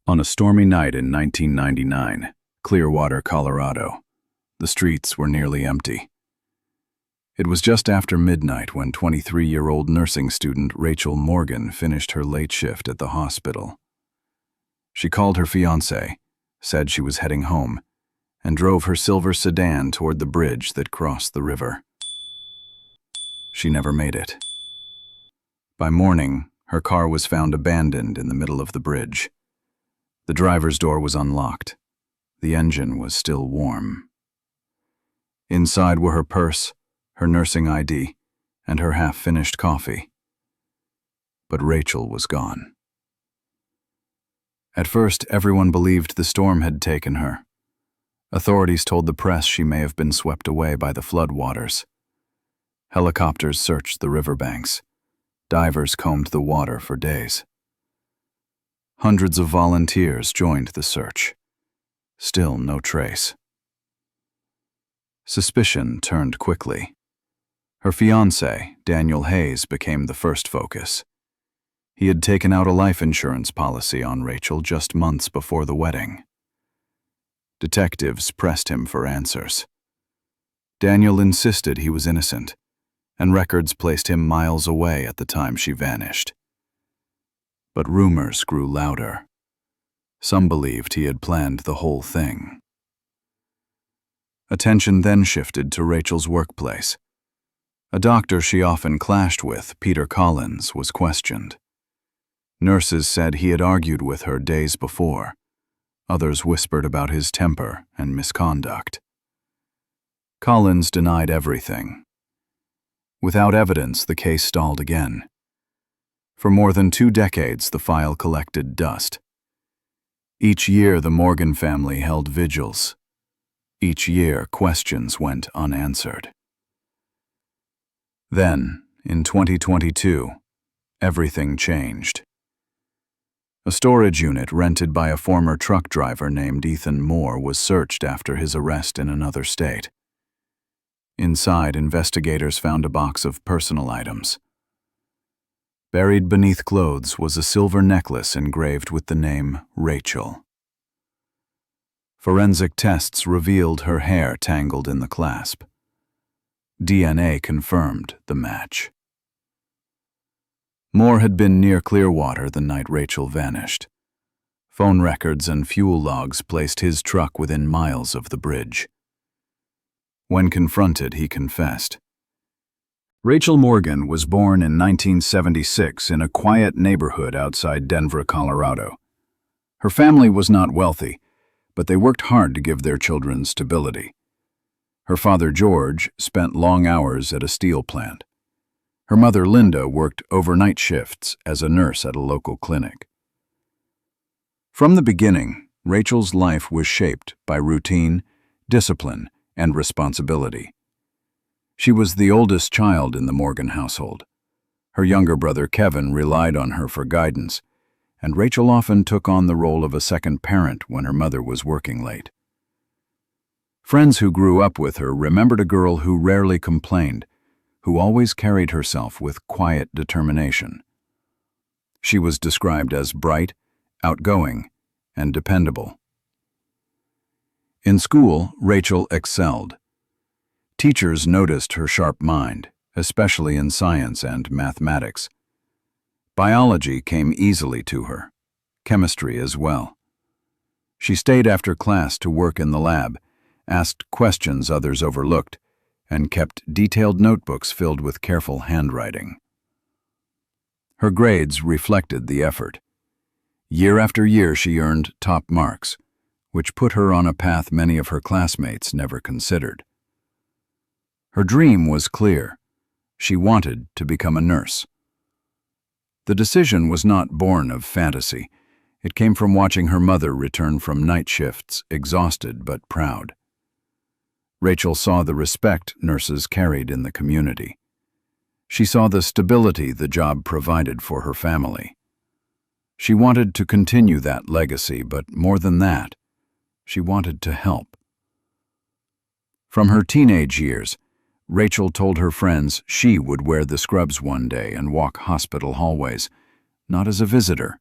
On a stormy night in 1999, Clearwater, Colorado, the streets were nearly empty. It was just after midnight when 23-year-old nursing student Rachel Morgan finished her late shift at the hospital. She called her fiancé, said she was heading home, and drove her silver sedan toward the bridge that crossed the river. She never made it. By morning, her car was found abandoned in the middle of the bridge. The driver's door was unlocked. The engine was still warm. Inside were her purse, her nursing ID, and her half-finished coffee. But Rachel was gone. At first, everyone believed the storm had taken her. Authorities told the press she may have been swept away by the floodwaters. Helicopters searched the riverbanks. Divers combed the water for days. Hundreds of volunteers joined the search. Still no trace. Suspicion turned quickly. Her fiancé, Daniel Hayes, became the first focus. He had taken out a life insurance policy on Rachel just months before the wedding. Detectives pressed him for answers. Daniel insisted he was innocent, and records placed him miles away at the time she vanished. But rumors grew louder. Some believed he had planned the whole thing. Attention then shifted to Rachel's workplace. A doctor she often clashed with, Peter Collins, was questioned. Nurses said he had argued with her days before. Others whispered about his temper and misconduct. Collins denied everything. Without evidence, the case stalled again. For more than 2 decades, the file collected dust. Each year, the Morgan family held vigils. Each year, questions went unanswered. Then, in 2022, everything changed. A storage unit rented by a former truck driver named Ethan Moore was searched after his arrest in another state. Inside, investigators found a box of personal items. Buried beneath clothes was a silver necklace engraved with the name Rachel. Forensic tests revealed her hair tangled in the clasp. DNA confirmed the match. Moore had been near Clearwater the night Rachel vanished. Phone records and fuel logs placed his truck within miles of the bridge. When confronted, he confessed. Rachel Morgan was born in 1976 in a quiet neighborhood outside Denver, Colorado. Her family was not wealthy, but they worked hard to give their children stability. Her father, George, spent long hours at a steel plant. Her mother, Linda, worked overnight shifts as a nurse at a local clinic. From the beginning, Rachel's life was shaped by routine, discipline, and responsibility. She was the oldest child in the Morgan household. Her younger brother, Kevin, relied on her for guidance, and Rachel often took on the role of a second parent when her mother was working late. Friends who grew up with her remembered a girl who rarely complained, who always carried herself with quiet determination. She was described as bright, outgoing, and dependable. In school, Rachel excelled. Teachers noticed her sharp mind, especially in science and mathematics. Biology came easily to her, chemistry as well. She stayed after class to work in the lab, asked questions others overlooked, and kept detailed notebooks filled with careful handwriting. Her grades reflected the effort. Year after year, she earned top marks, which put her on a path many of her classmates never considered. Her dream was clear. She wanted to become a nurse. The decision was not born of fantasy. It came from watching her mother return from night shifts, exhausted but proud. Rachel saw the respect nurses carried in the community. She saw the stability the job provided for her family. She wanted to continue that legacy, but more than that, she wanted to help. From her teenage years, Rachel told her friends she would wear the scrubs one day and walk hospital hallways, not as a visitor,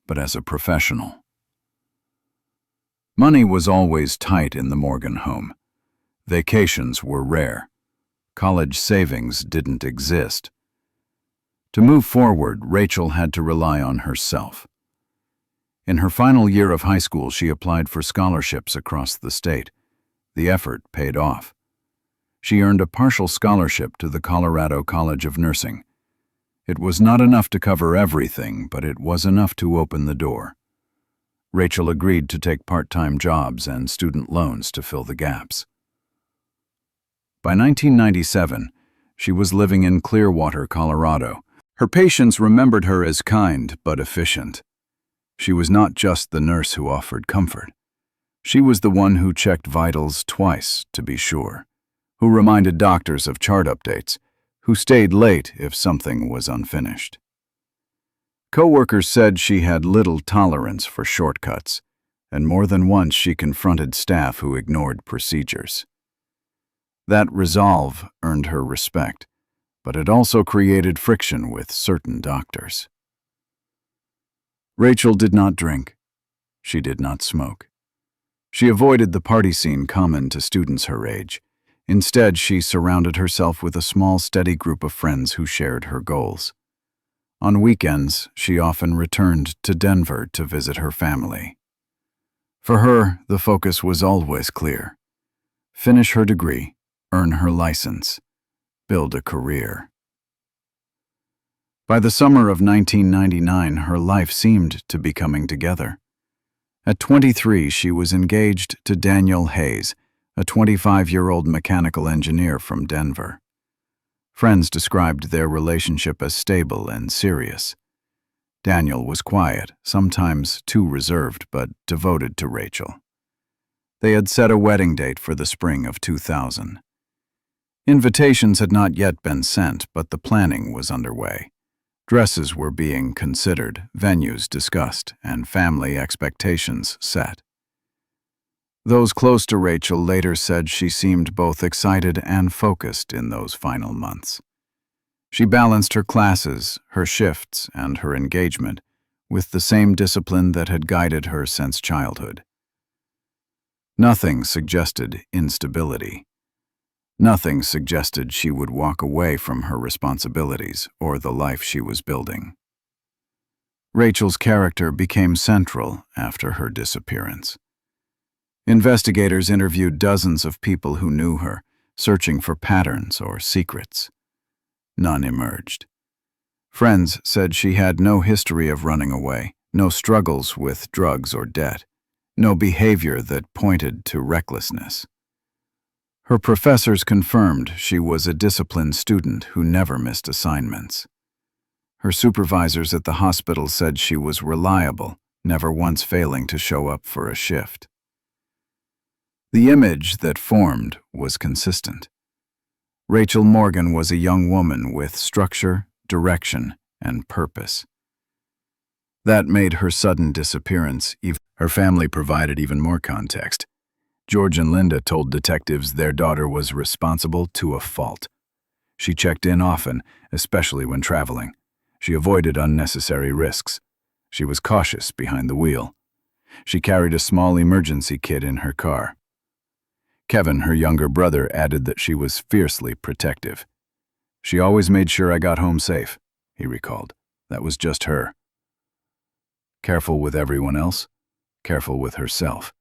but as a professional. Money was always tight in the Morgan home. Vacations were rare. College savings didn't exist. To move forward, Rachel had to rely on herself. In her final year of high school, she applied for scholarships across the state. The effort paid off. She earned a partial scholarship to the Colorado College of Nursing. It was not enough to cover everything, but it was enough to open the door. Rachel agreed to take part-time jobs and student loans to fill the gaps. By 1997, she was living in Clearwater, Colorado. Her patients remembered her as kind but efficient. She was not just the nurse who offered comfort. She was the one who checked vitals twice to be sure, who reminded doctors of chart updates, who stayed late if something was unfinished. Coworkers said she had little tolerance for shortcuts, and more than once she confronted staff who ignored procedures. That resolve earned her respect, but it also created friction with certain doctors. Rachel did not drink. She did not smoke. She avoided the party scene common to students her age. Instead, she surrounded herself with a small, steady group of friends who shared her goals. On weekends, she often returned to Denver to visit her family. For her, the focus was always clear. Finish her degree, earn her license, build a career. By the summer of 1999, her life seemed to be coming together. At 23, she was engaged to Daniel Hayes, a 25-year-old mechanical engineer from Denver. Friends described their relationship as stable and serious. Daniel was quiet, sometimes too reserved, but devoted to Rachel. They had set a wedding date for the spring of 2000. Invitations had not yet been sent, but the planning was underway. Dresses were being considered, venues discussed, and family expectations set. Those close to Rachel later said she seemed both excited and focused in those final months. She balanced her classes, her shifts, and her engagement with the same discipline that had guided her since childhood. Nothing suggested instability. Nothing suggested she would walk away from her responsibilities or the life she was building. Rachel's character became central after her disappearance. Investigators interviewed dozens of people who knew her, searching for patterns or secrets. None emerged. Friends said she had no history of running away, no struggles with drugs or debt, no behavior that pointed to recklessness. Her professors confirmed she was a disciplined student who never missed assignments. Her supervisors at the hospital said she was reliable, never once failing to show up for a shift. The image that formed was consistent. Rachel Morgan was a young woman with structure, direction, and purpose. That made her sudden disappearance. Her family provided even more context. George and Linda told detectives their daughter was responsible to a fault. She checked in often, especially when traveling. She avoided unnecessary risks. She was cautious behind the wheel. She carried a small emergency kit in her car. Kevin, her younger brother, added that she was fiercely protective. "She always made sure I got home safe," he recalled. "That was just her. Careful with everyone else, careful with herself."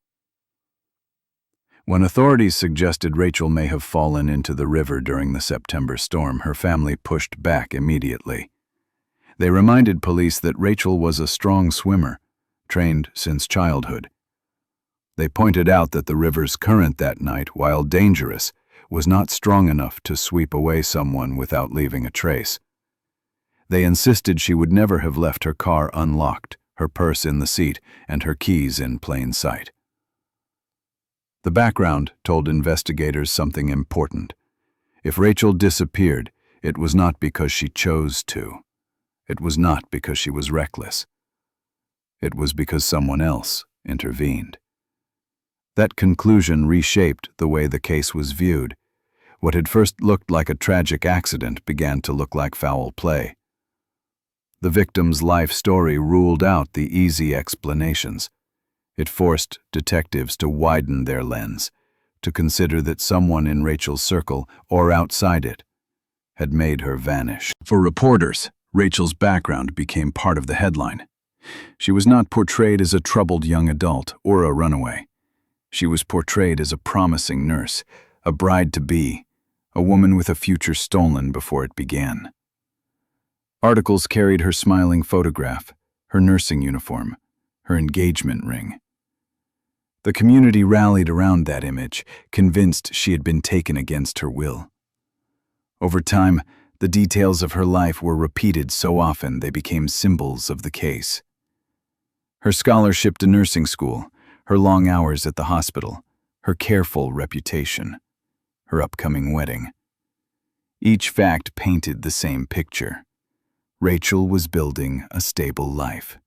When authorities suggested Rachel may have fallen into the river during the September storm, her family pushed back immediately. They reminded police that Rachel was a strong swimmer, trained since childhood. They pointed out that the river's current that night, while dangerous, was not strong enough to sweep away someone without leaving a trace. They insisted she would never have left her car unlocked, her purse in the seat, and her keys in plain sight. The background told investigators something important. If Rachel disappeared, it was not because she chose to. It was not because she was reckless. It was because someone else intervened. That conclusion reshaped the way the case was viewed. What had first looked like a tragic accident began to look like foul play. The victim's life story ruled out the easy explanations. It forced detectives to widen their lens, to consider that someone in Rachel's circle, or outside it, had made her vanish. For reporters, Rachel's background became part of the headline. She was not portrayed as a troubled young adult or a runaway. She was portrayed as a promising nurse, a bride-to-be, a woman with a future stolen before it began. Articles carried her smiling photograph, her nursing uniform, her engagement ring. The community rallied around that image, convinced she had been taken against her will. Over time, the details of her life were repeated so often they became symbols of the case. Her scholarship to nursing school, her long hours at the hospital, her careful reputation, her upcoming wedding. Each fact painted the same picture. Rachel was building a stable life.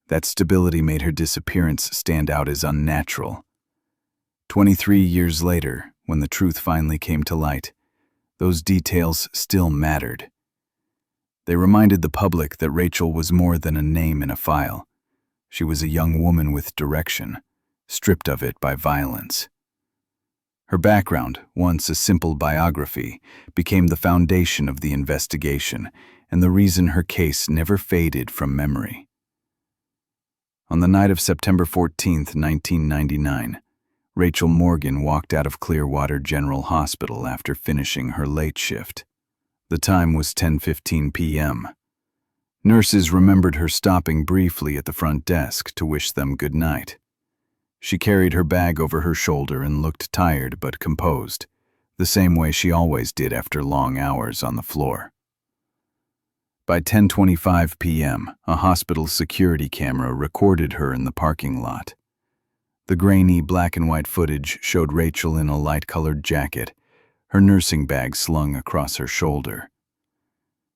That stability made her disappearance stand out as unnatural. 23 years later, when the truth finally came to light, those details still mattered. They reminded the public that Rachel was more than a name in a file. She was a young woman with direction, stripped of it by violence. Her background, once a simple biography, became the foundation of the investigation and the reason her case never faded from memory. On the night of September 14, 1999, Rachel Morgan walked out of Clearwater General Hospital after finishing her late shift. The time was 10:15 p.m. Nurses remembered her stopping briefly at the front desk to wish them good night. She carried her bag over her shoulder and looked tired but composed, the same way she always did after long hours on the floor. By 10:25 p.m., a hospital security camera recorded her in the parking lot. The grainy black and white footage showed Rachel in a light-colored jacket, her nursing bag slung across her shoulder.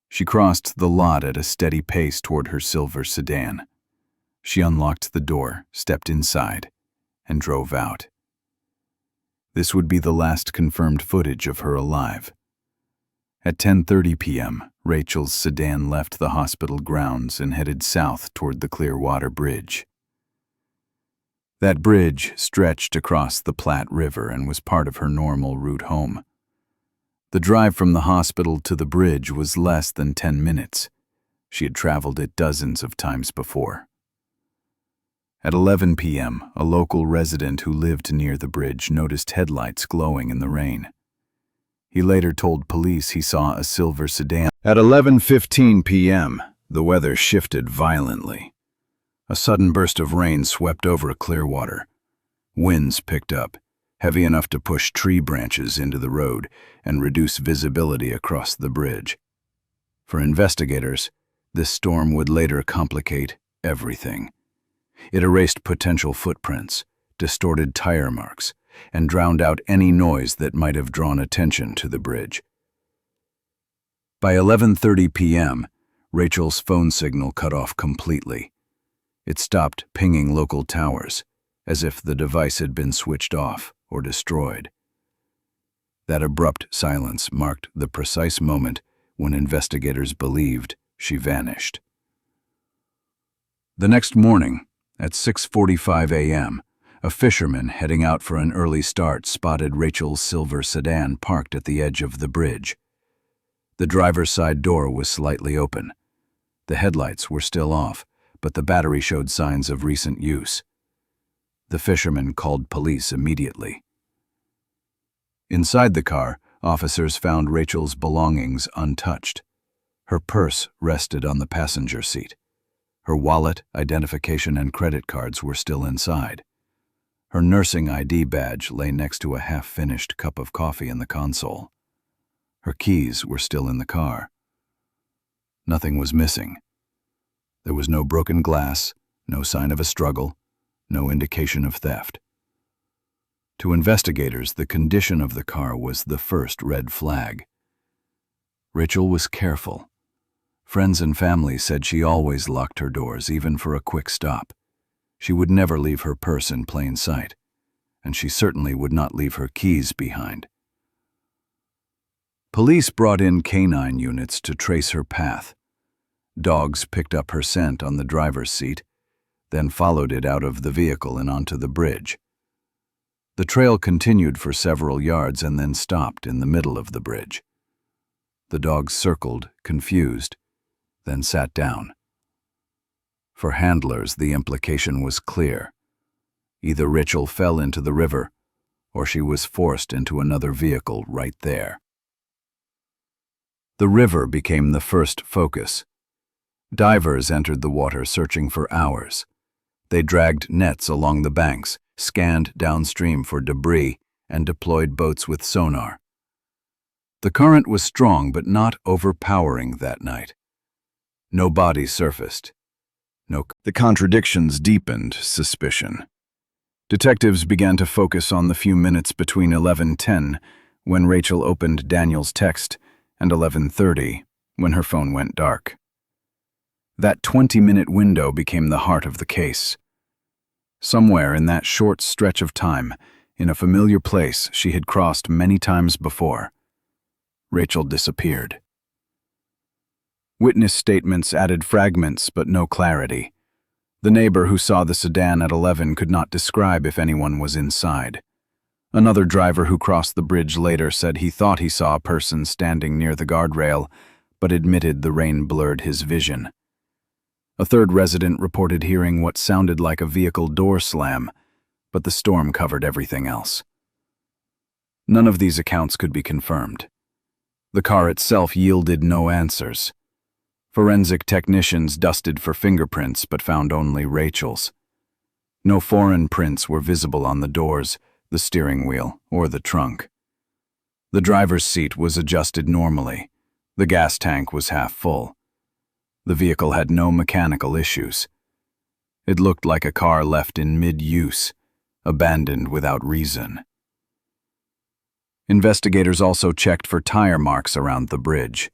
She crossed the lot at a steady pace toward her silver sedan. She unlocked the door, stepped inside, and drove out. This would be the last confirmed footage of her alive. At 10:30 p.m., Rachel's sedan left the hospital grounds and headed south toward the Clearwater Bridge. That bridge stretched across the Platte River and was part of her normal route home. The drive from the hospital to the bridge was less than 10 minutes. She had traveled it dozens of times before. At 11 p.m., a local resident who lived near the bridge noticed headlights glowing in the rain. He later told police he saw a silver sedan. At 11:15 p.m., the weather shifted violently. A sudden burst of rain swept over Clearwater. Winds picked up, heavy enough to push tree branches into the road and reduce visibility across the bridge. For investigators, this storm would later complicate everything. It erased potential footprints, distorted tire marks, and drowned out any noise that might have drawn attention to the bridge. By 11:30 p.m., Rachel's phone signal cut off completely. It stopped pinging local towers, as if the device had been switched off or destroyed. That abrupt silence marked the precise moment when investigators believed she vanished. The next morning, at 6:45 a.m., a fisherman heading out for an early start spotted Rachel's silver sedan parked at the edge of the bridge. The driver's side door was slightly open. The headlights were still off, but the battery showed signs of recent use. The fisherman called police immediately. Inside the car, officers found Rachel's belongings untouched. Her purse rested on the passenger seat. Her wallet, identification, and credit cards were still inside. Her nursing ID badge lay next to a half-finished cup of coffee in the console. Her keys were still in the car. Nothing was missing. There was no broken glass, no sign of a struggle, no indication of theft. To investigators, the condition of the car was the first red flag. Rachel was careful. Friends and family said she always locked her doors, even for a quick stop. She would never leave her purse in plain sight, and she certainly would not leave her keys behind. Police brought in canine units to trace her path. Dogs picked up her scent on the driver's seat. then followed it out of the vehicle and onto the bridge. The trail continued for several yards and then stopped in the middle of the bridge. The dogs circled, confused, then sat down. For handlers, the implication was clear. Either Rachel fell into the river, or she was forced into another vehicle right there. The river became the first focus. Divers entered the water searching for hours. They dragged nets along the banks, scanned downstream for debris, and deployed boats with sonar. The current was strong but not overpowering that night. No bodies surfaced. The contradictions deepened suspicion. Detectives began to focus on the few minutes between 11:10, when Rachel opened Daniel's text, and 11:30, when her phone went dark. That 20-minute window became the heart of the case. Somewhere in that short stretch of time, in a familiar place she had crossed many times before, Rachel disappeared. Witness statements added fragments but no clarity. The neighbor who saw the sedan at 11 could not describe if anyone was inside. Another driver who crossed the bridge later said he thought he saw a person standing near the guardrail, but admitted the rain blurred his vision. A third resident reported hearing what sounded like a vehicle door slam, but the storm covered everything else. None of these accounts could be confirmed. The car itself yielded no answers. Forensic technicians dusted for fingerprints but found only Rachel's. No foreign prints were visible on the doors, the steering wheel, or the trunk. The driver's seat was adjusted normally. The gas tank was half full. The vehicle had no mechanical issues. It looked like a car left in mid-use, abandoned without reason. Investigators also checked for tire marks around the bridge.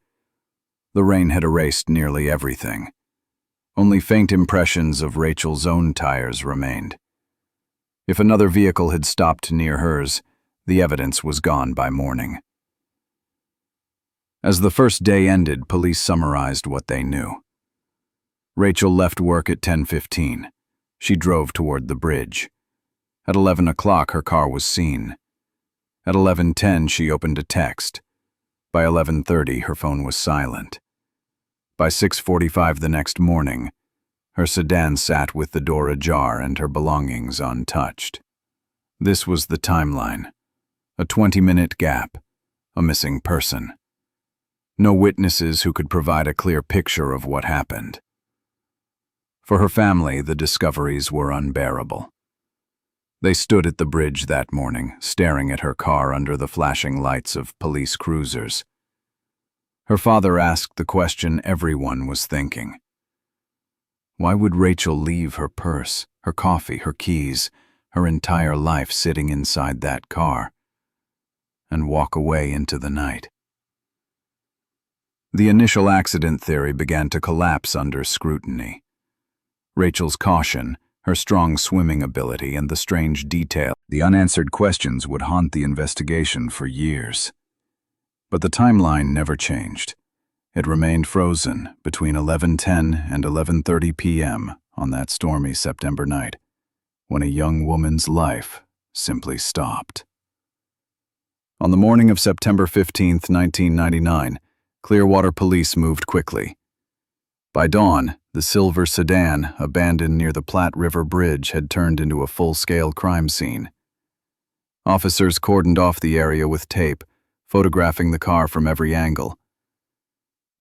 The rain had erased nearly everything. Only faint impressions of Rachel's own tires remained. If another vehicle had stopped near hers, the evidence was gone by morning. As the first day ended, police summarized what they knew. Rachel left work at 10:15. She drove toward the bridge. At 11 o'clock, her car was seen. At 11:10, she opened a text. By 11:30, her phone was silent. By 6:45 the next morning, her sedan sat with the door ajar and her belongings untouched. This was the timeline. A 20-minute gap. A missing person. No witnesses who could provide a clear picture of what happened. For her family, the discoveries were unbearable. They stood at the bridge that morning, staring at her car under the flashing lights of police cruisers. Her father asked the question everyone was thinking. Why would Rachel leave her purse, her coffee, her keys, her entire life sitting inside that car, and walk away into the night? The initial accident theory began to collapse under scrutiny. Rachel's caution, her strong swimming ability, and the strange detail, the unanswered questions would haunt the investigation for years. But the timeline never changed. It remained frozen between 11:10 and 11:30 p.m. on that stormy September night, when a young woman's life simply stopped. On the morning of September 15, 1999, Clearwater police moved quickly. By dawn, the silver sedan, abandoned near the Platte River Bridge, had turned into a full-scale crime scene. Officers cordoned off the area with tape, photographing the car from every angle.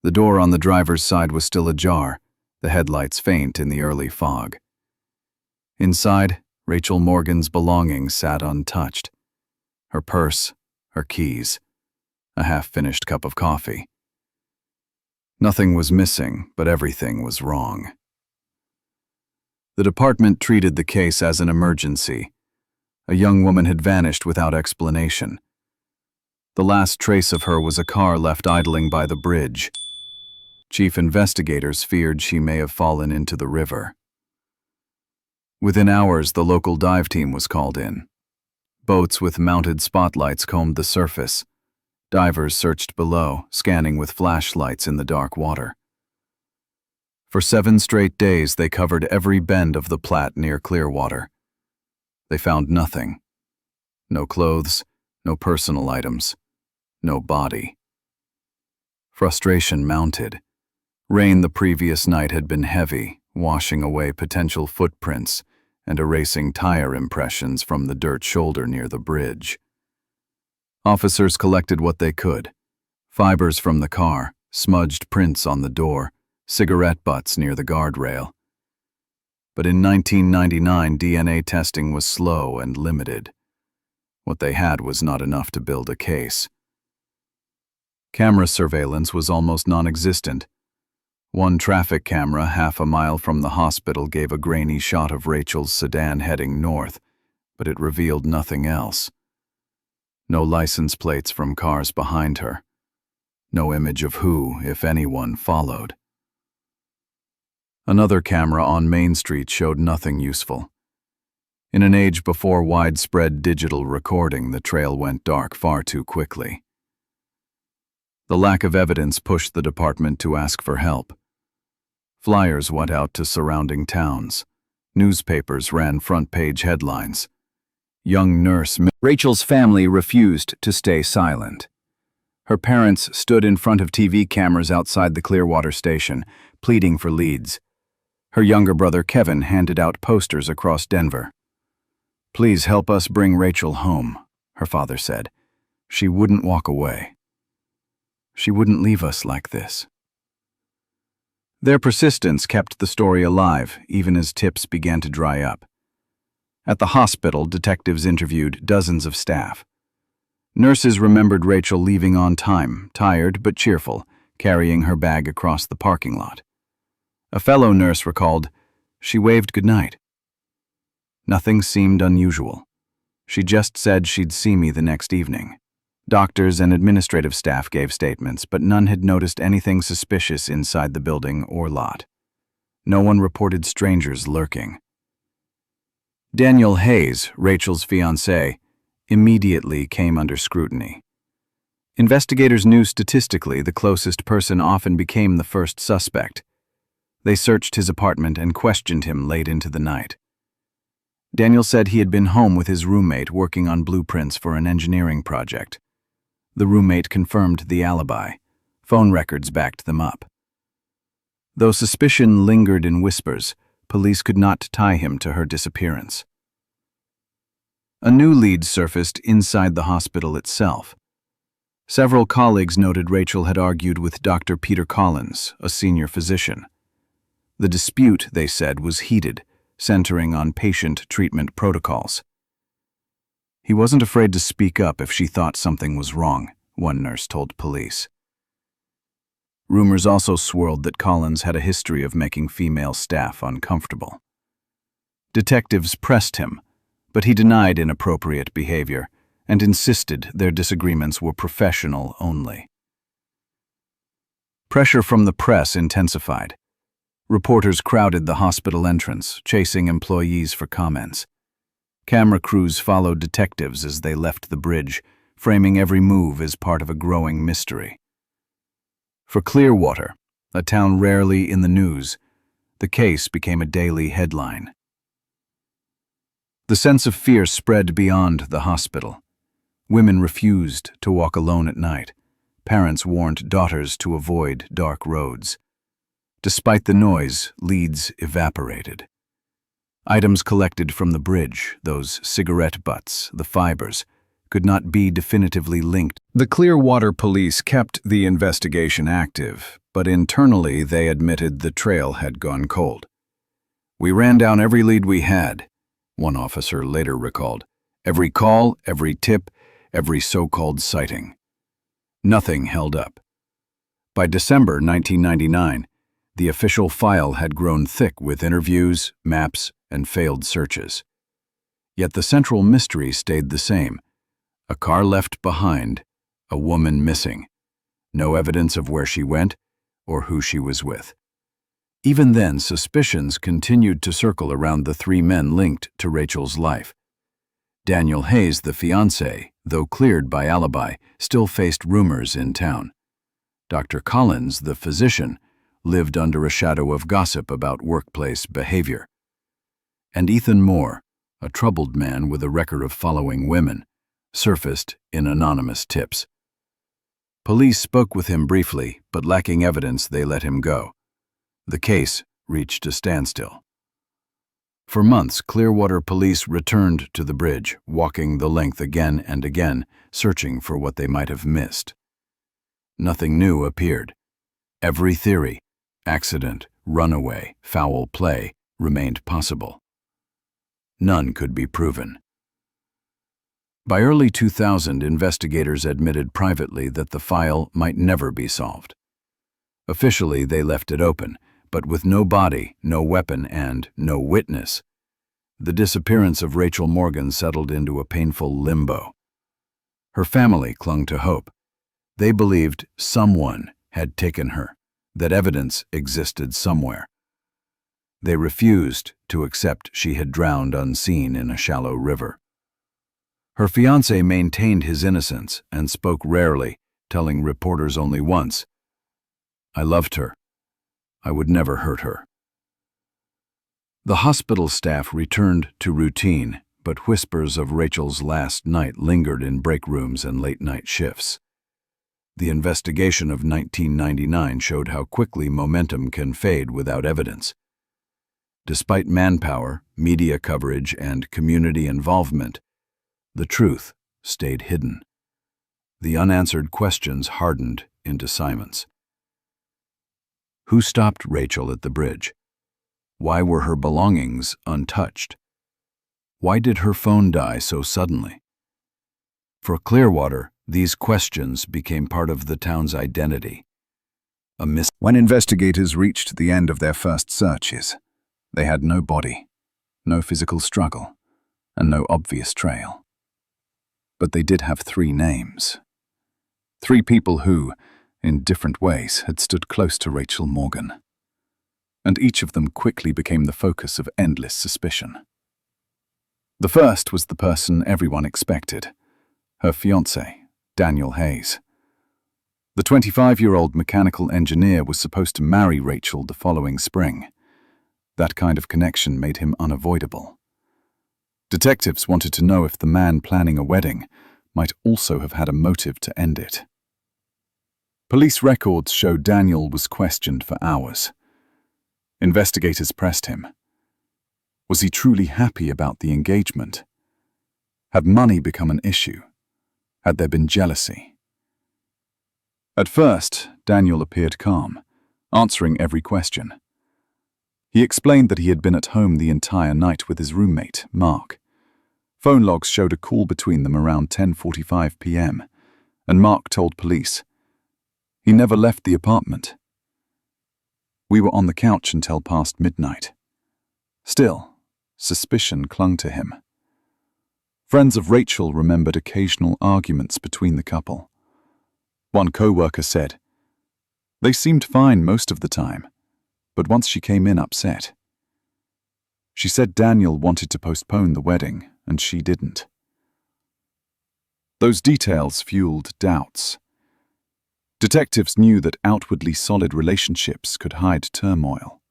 The door on the driver's side was still ajar, the headlights faint in the early fog. Inside, Rachel Morgan's belongings sat untouched. Her purse, her keys, a half-finished cup of coffee. Nothing was missing, but everything was wrong. The department treated the case as an emergency. A young woman had vanished without explanation. The last trace of her was a car left idling by the bridge. Chief investigators feared she may have fallen into the river. Within hours, the local dive team was called in. Boats with mounted spotlights combed the surface. Divers searched below, scanning with flashlights in the dark water. For 7 straight days, they covered every bend of the Platte near Clearwater. They found nothing. No clothes, no personal items, no body. Frustration mounted. Rain the previous night had been heavy, washing away potential footprints and erasing tire impressions from the dirt shoulder near the bridge. Officers collected what they could: fibers from the car, smudged prints on the door, cigarette butts near the guardrail. But in 1999, DNA testing was slow and limited. What they had was not enough to build a case. Camera surveillance was almost non-existent. One traffic camera half a mile from the hospital gave a grainy shot of Rachel's sedan heading north, but it revealed nothing else. No license plates from cars behind her. No image of who, if anyone, followed. Another camera on Main Street showed nothing useful. In an age before widespread digital recording, the trail went dark far too quickly. The lack of evidence pushed the department to ask for help. Flyers went out to surrounding towns. Newspapers ran front-page headlines. Young nurse Rachel's family refused to stay silent. Her parents stood in front of TV cameras outside the Clearwater station, pleading for leads. Her younger brother Kevin handed out posters across Denver. "Please help us bring Rachel home," her father said. "She wouldn't walk away. She wouldn't leave us like this." Their persistence kept the story alive, even as tips began to dry up. At the hospital, detectives interviewed dozens of staff. Nurses remembered Rachel leaving on time, tired but cheerful, carrying her bag across the parking lot. A fellow nurse recalled, "She waved goodnight. Nothing seemed unusual. She just said she'd see me the next evening." Doctors and administrative staff gave statements, but none had noticed anything suspicious inside the building or lot. No one reported strangers lurking. Daniel Hayes, Rachel's fiancé, immediately came under scrutiny. Investigators knew statistically the closest person often became the first suspect. They searched his apartment and questioned him late into the night. Daniel said he had been home with his roommate working on blueprints for an engineering project. The roommate confirmed the alibi. Phone records backed them up. Though suspicion lingered in whispers, police could not tie him to her disappearance. A new lead surfaced inside the hospital itself. Several colleagues noted Rachel had argued with Dr. Peter Collins, a senior physician. The dispute, they said, was heated, centering on patient treatment protocols. "He wasn't afraid to speak up if she thought something was wrong," one nurse told police. Rumors also swirled that Collins had a history of making female staff uncomfortable. Detectives pressed him, but he denied inappropriate behavior and insisted their disagreements were professional only. Pressure from the press intensified. Reporters crowded the hospital entrance, chasing employees for comments. Camera crews followed detectives as they left the bridge, framing every move as part of a growing mystery. For Clearwater, a town rarely in the news, the case became a daily headline. The sense of fear spread beyond the hospital. Women refused to walk alone at night. Parents warned daughters to avoid dark roads. Despite the noise, leads evaporated. Items collected from the bridge, those cigarette butts, the fibers, could not be definitively linked. The Clearwater police kept the investigation active, but internally they admitted the trail had gone cold. "We ran down every lead we had," one officer later recalled. "Every call, every tip, every so-called sighting. Nothing held up." By December 1999, the official file had grown thick with interviews, maps, and failed searches. Yet the central mystery stayed the same. A car left behind, a woman missing. No evidence of where she went or who she was with. Even then, suspicions continued to circle around the 3 men linked to Rachel's life. Daniel Hayes, the fiancé, though cleared by alibi, still faced rumors in town. Dr. Collins, the physician, lived under a shadow of gossip about workplace behavior. And Ethan Moore, a troubled man with a record of following women, surfaced in anonymous tips. Police spoke with him briefly, but lacking evidence, they let him go. The case reached a standstill. For months, Clearwater police returned to the bridge, walking the length again and again, searching for what they might have missed. Nothing new appeared. Every theory, accident, runaway, foul play, remained possible. None could be proven. By early 2000, investigators admitted privately that the file might never be solved. Officially, they left it open, but with no body, no weapon, and no witness, the disappearance of Rachel Morgan settled into a painful limbo. Her family clung to hope. They believed someone had taken her, that evidence existed somewhere. They refused to accept she had drowned unseen in a shallow river. Her fiancé maintained his innocence and spoke rarely, telling reporters only once, "I loved her. I would never hurt her." The hospital staff returned to routine, but whispers of Rachel's last night lingered in break rooms and late-night shifts. The investigation of 1999 showed how quickly momentum can fade without evidence. Despite manpower, media coverage, and community involvement, the truth stayed hidden. The unanswered questions hardened into silence. Who stopped Rachel at the bridge? Why were her belongings untouched? Why did her phone die so suddenly? For Clearwater, these questions became part of the town's identity. When investigators reached the end of their first searches, they had no body, no physical struggle, and no obvious trail. But they did have 3 names. 3 people who, in different ways, had stood close to Rachel Morgan. And each of them quickly became the focus of endless suspicion. The first was the person everyone expected, her fiancé, Daniel Hayes. The 25-year-old mechanical engineer was supposed to marry Rachel the following spring. That kind of connection made him unavoidable. Detectives wanted to know if the man planning a wedding might also have had a motive to end it. Police records show Daniel was questioned for hours. Investigators pressed him. Was he truly happy about the engagement? Had money become an issue? Had there been jealousy? At first, Daniel appeared calm, answering every question. He explained that he had been at home the entire night with his roommate, Mark. Phone logs showed a call between them around 10:45 p.m., and Mark told police, "He never left the apartment. We were on the couch until past midnight." Still, suspicion clung to him. Friends of Rachel remembered occasional arguments between the couple. One co-worker said, "They seemed fine most of the time, but once she came in upset." She said Daniel wanted to postpone the wedding, and she didn't. Those details fueled doubts. Detectives knew that outwardly solid relationships could hide turmoil.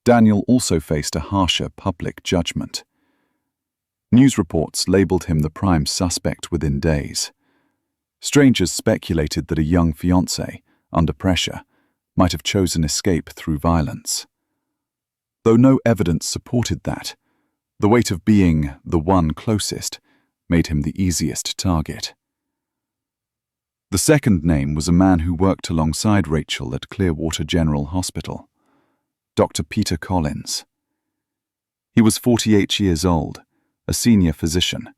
Daniel also faced a harsher public judgment. News reports labeled him the prime suspect within days. Strangers speculated that a young fiancé, under pressure, might have chosen escape through violence. Though no evidence supported that, the weight of being the one closest made him the easiest target. The second name was a man who worked alongside Rachel at Clearwater General Hospital, Dr. Peter Collins. He was 48 years old, a senior physician,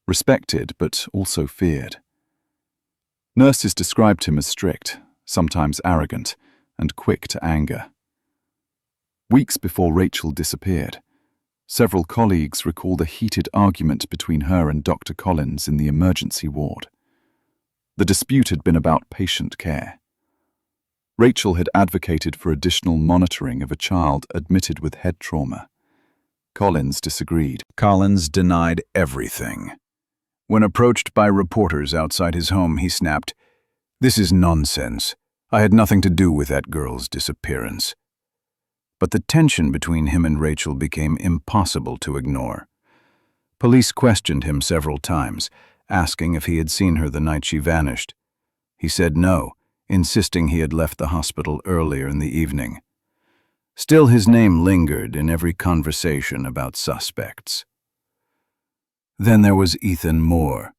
respected but also feared. Nurses described him as strict, sometimes arrogant, and quick to anger. Weeks before Rachel disappeared, several colleagues recalled a heated argument between her and Dr. Collins in the emergency ward. The dispute had been about patient care. Rachel had advocated for additional monitoring of a child admitted with head trauma. Collins disagreed. Collins denied everything. When approached by reporters outside his home, he snapped, "This is nonsense. I had nothing to do with that girl's disappearance. But the tension between him and Rachel became impossible to ignore. Police questioned him several times, asking if he had seen her the night she vanished. He said no, insisting he had left the hospital earlier in the evening. Still, his name lingered in every conversation about suspects. Then there was Ethan Moore.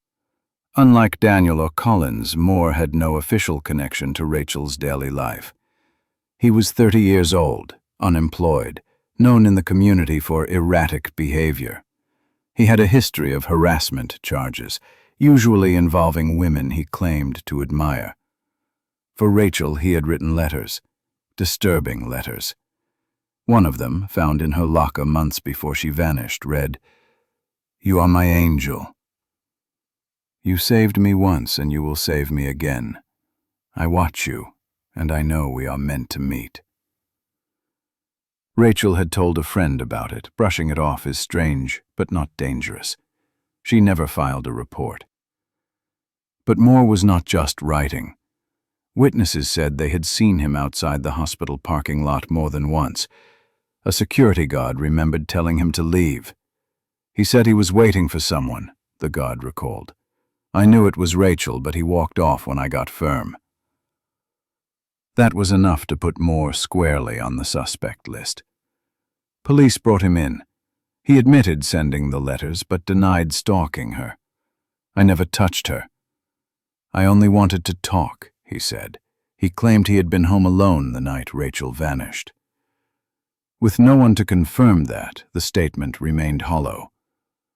Unlike Daniel or Collins, Moore had no official connection to Rachel's daily life. He was 30 years old, unemployed, known in the community for erratic behavior. He had a history of harassment charges, usually involving women he claimed to admire. For Rachel, he had written letters, disturbing letters. One of them, found in her locker months before she vanished, read, "You are my angel. You saved me once and you will save me again. I watch you, and I know we are meant to meet." Rachel had told a friend about it, brushing it off as strange but not dangerous. She never filed a report. But Moore was not just writing. Witnesses said they had seen him outside the hospital parking lot more than once. A security guard remembered telling him to leave. He said he was waiting for someone, the guard recalled. I knew it was Rachel, but he walked off when I got firm. That was enough to put Moore squarely on the suspect list. Police brought him in. He admitted sending the letters, but denied stalking her. I never touched her. I only wanted to talk, he said. He claimed he had been home alone the night Rachel vanished. With no one to confirm that, the statement remained hollow.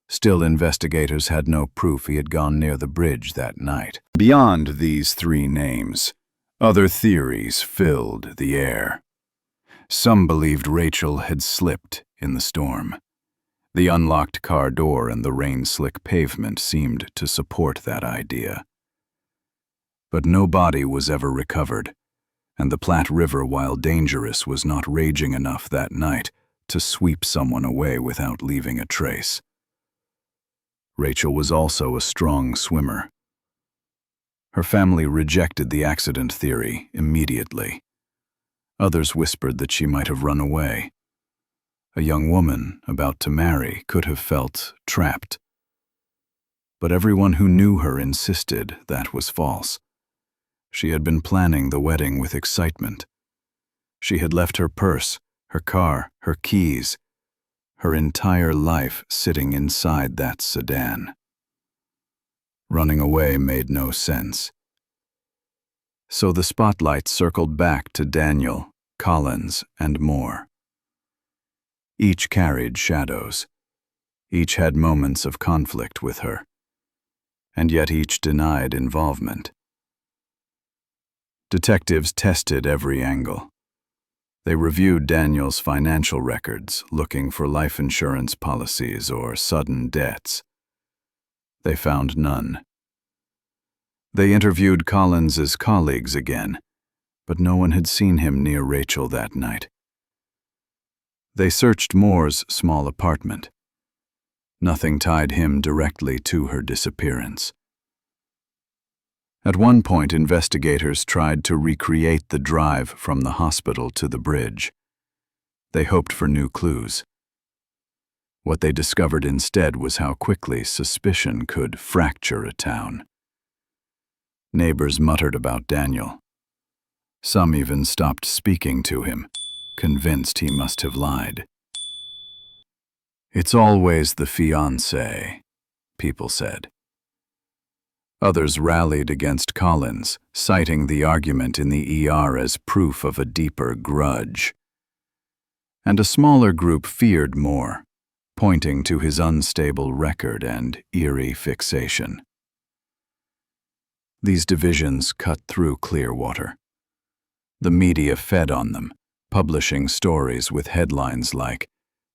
Still, investigators had no proof he had gone near the bridge that night. Beyond these three names, other theories filled the air. Some believed Rachel had slipped in the storm. The unlocked car door and the rain-slick pavement seemed to support that idea. But no body was ever recovered, and the Platte River, while dangerous, was not raging enough that night to sweep someone away without leaving a trace. Rachel was also a strong swimmer. Her family rejected the accident theory immediately. Others whispered that she might have run away. A young woman about to marry could have felt trapped. But everyone who knew her insisted that was false. She had been planning the wedding with excitement. She had left her purse, her car, her keys, her entire life sitting inside that sedan. Running away made no sense. So the spotlight circled back to Daniel, Collins, and Moore. Each carried shadows. Each had moments of conflict with her. And yet each denied involvement. Detectives tested every angle. They reviewed Daniel's financial records, looking for life insurance policies or sudden debts. They found none. They interviewed Collins's colleagues again, but no one had seen him near Rachel that night. They searched Moore's small apartment. Nothing tied him directly to her disappearance. At one point, investigators tried to recreate the drive from the hospital to the bridge. They hoped for new clues. What they discovered instead was how quickly suspicion could fracture a town. Neighbors muttered about Daniel. Some even stopped speaking to him, convinced he must have lied. "It's always the fiancé," people said. Others rallied against Collins, citing the argument in the ER as proof of a deeper grudge. And a smaller group feared Moore, pointing to his unstable record and eerie fixation. These divisions cut through Clearwater. The media fed on them, publishing stories with headlines like,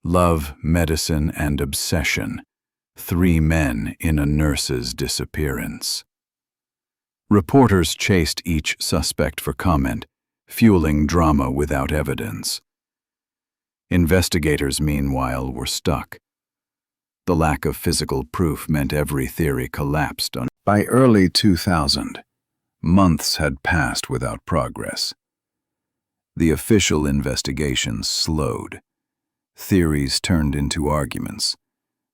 "Love, Medicine, and Obsession. 3 men in a nurse's disappearance." Reporters chased each suspect for comment, fueling drama without evidence. Investigators, meanwhile, were stuck. The lack of physical proof meant every theory collapsed. By early 2000, Months had passed without progress. The official investigations slowed. Theories turned into arguments.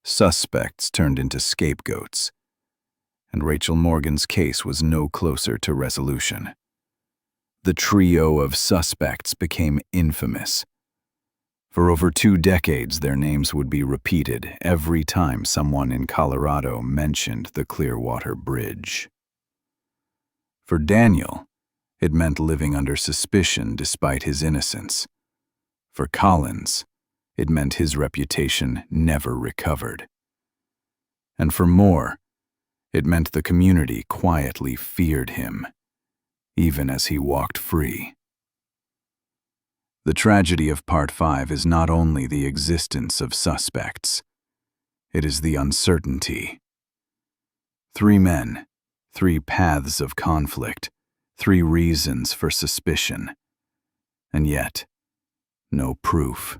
Suspects turned into scapegoats. And Rachel Morgan's case was no closer to resolution. The trio of suspects became infamous. For over 2 decades, their names would be repeated every time someone in Colorado mentioned the Clearwater Bridge. For Daniel, it meant living under suspicion despite his innocence. For Collins, it meant his reputation never recovered. And for Moore, it meant the community quietly feared him, even as he walked free. The tragedy of Part 5 is not only the existence of suspects, it is the uncertainty. 3 men, 3 paths of conflict, 3 reasons for suspicion, and yet, no proof.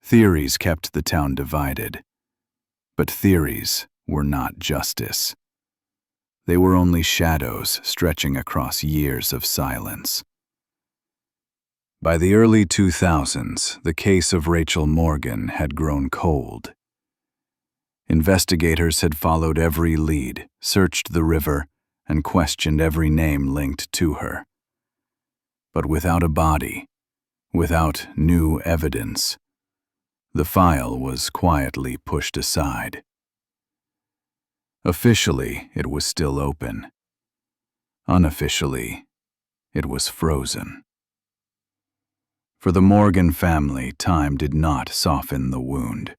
Theories kept the town divided, but theories were not justice. They were only shadows stretching across years of silence. By the early 2000s, the case of Rachel Morgan had grown cold. Investigators had followed every lead, searched the river, and questioned every name linked to her. But without a body, without new evidence, the file was quietly pushed aside. Officially, it was still open. Unofficially, it was frozen. For the Morgan family, time did not soften the wound.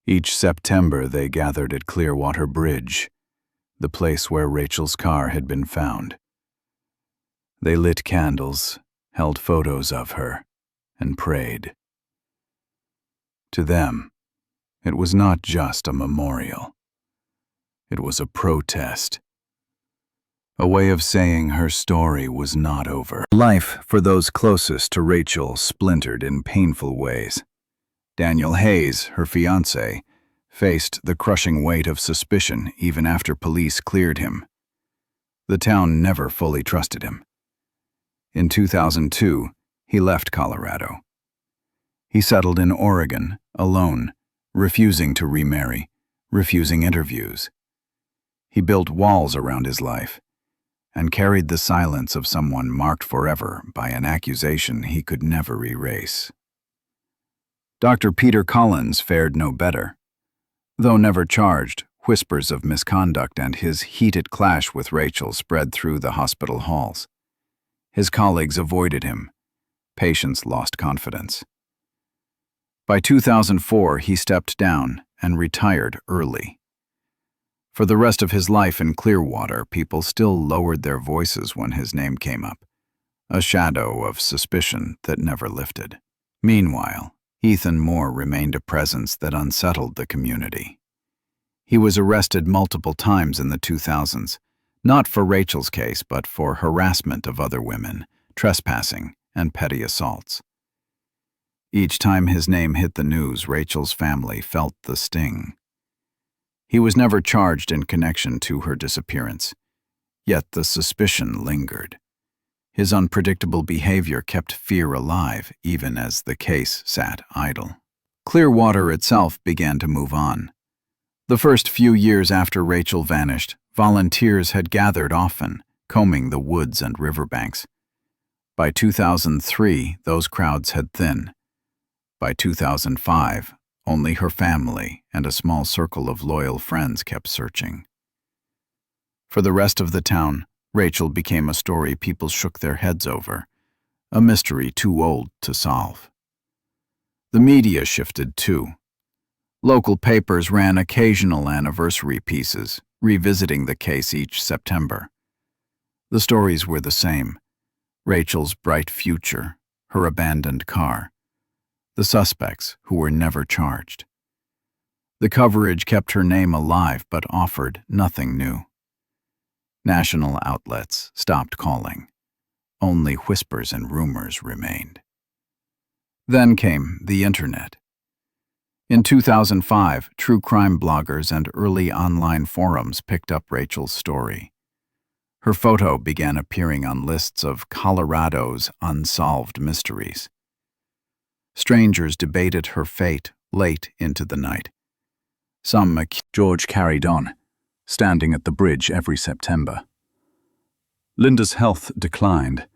Each September, they gathered at Clearwater Bridge, the place where Rachel's car had been found. They lit candles, held photos of her, and prayed. To them, it was not just a memorial. It was a protest. A way of saying her story was not over. Life for those closest to Rachel splintered in painful ways. Daniel Hayes, her fiancé, faced the crushing weight of suspicion even after police cleared him. The town never fully trusted him. In 2002, he left Colorado. He settled in Oregon, alone, refusing to remarry, refusing interviews. He built walls around his life, and carried the silence of someone marked forever by an accusation he could never erase. Dr. Peter Collins fared no better. Though never charged, whispers of misconduct and his heated clash with Rachel spread through the hospital halls. His colleagues avoided him. Patients lost confidence. By 2004, he stepped down and retired early. For the rest of his life in Clearwater, people still lowered their voices when his name came up, a shadow of suspicion that never lifted. Meanwhile, Ethan Moore remained a presence that unsettled the community. He was arrested multiple times in the 2000s, not for Rachel's case, but for harassment of other women, trespassing, and petty assaults. Each time his name hit the news, Rachel's family felt the sting. He was never charged in connection to her disappearance, yet the suspicion lingered. His unpredictable behavior kept fear alive even as the case sat idle. Clearwater itself began to move on. The first few years after Rachel vanished, volunteers had gathered often, combing the woods and riverbanks. By 2003, those crowds had thinned. By 2005, only her family and a small circle of loyal friends kept searching. For the rest of the town, Rachel became a story people shook their heads over, a mystery too old to solve. The media shifted too. Local papers ran occasional anniversary pieces, revisiting the case each September. The stories were the same: Rachel's bright future, her abandoned car, the suspects who were never charged. The coverage kept her name alive but offered nothing new. National outlets stopped calling. Only whispers and rumors remained. Then came the internet. In 2005, true crime bloggers and early online forums picked up Rachel's story. Her photo began appearing on lists of Colorado's unsolved mysteries. Strangers debated her fate late into the night. George carried on, standing at the bridge every September. Linda's health declined,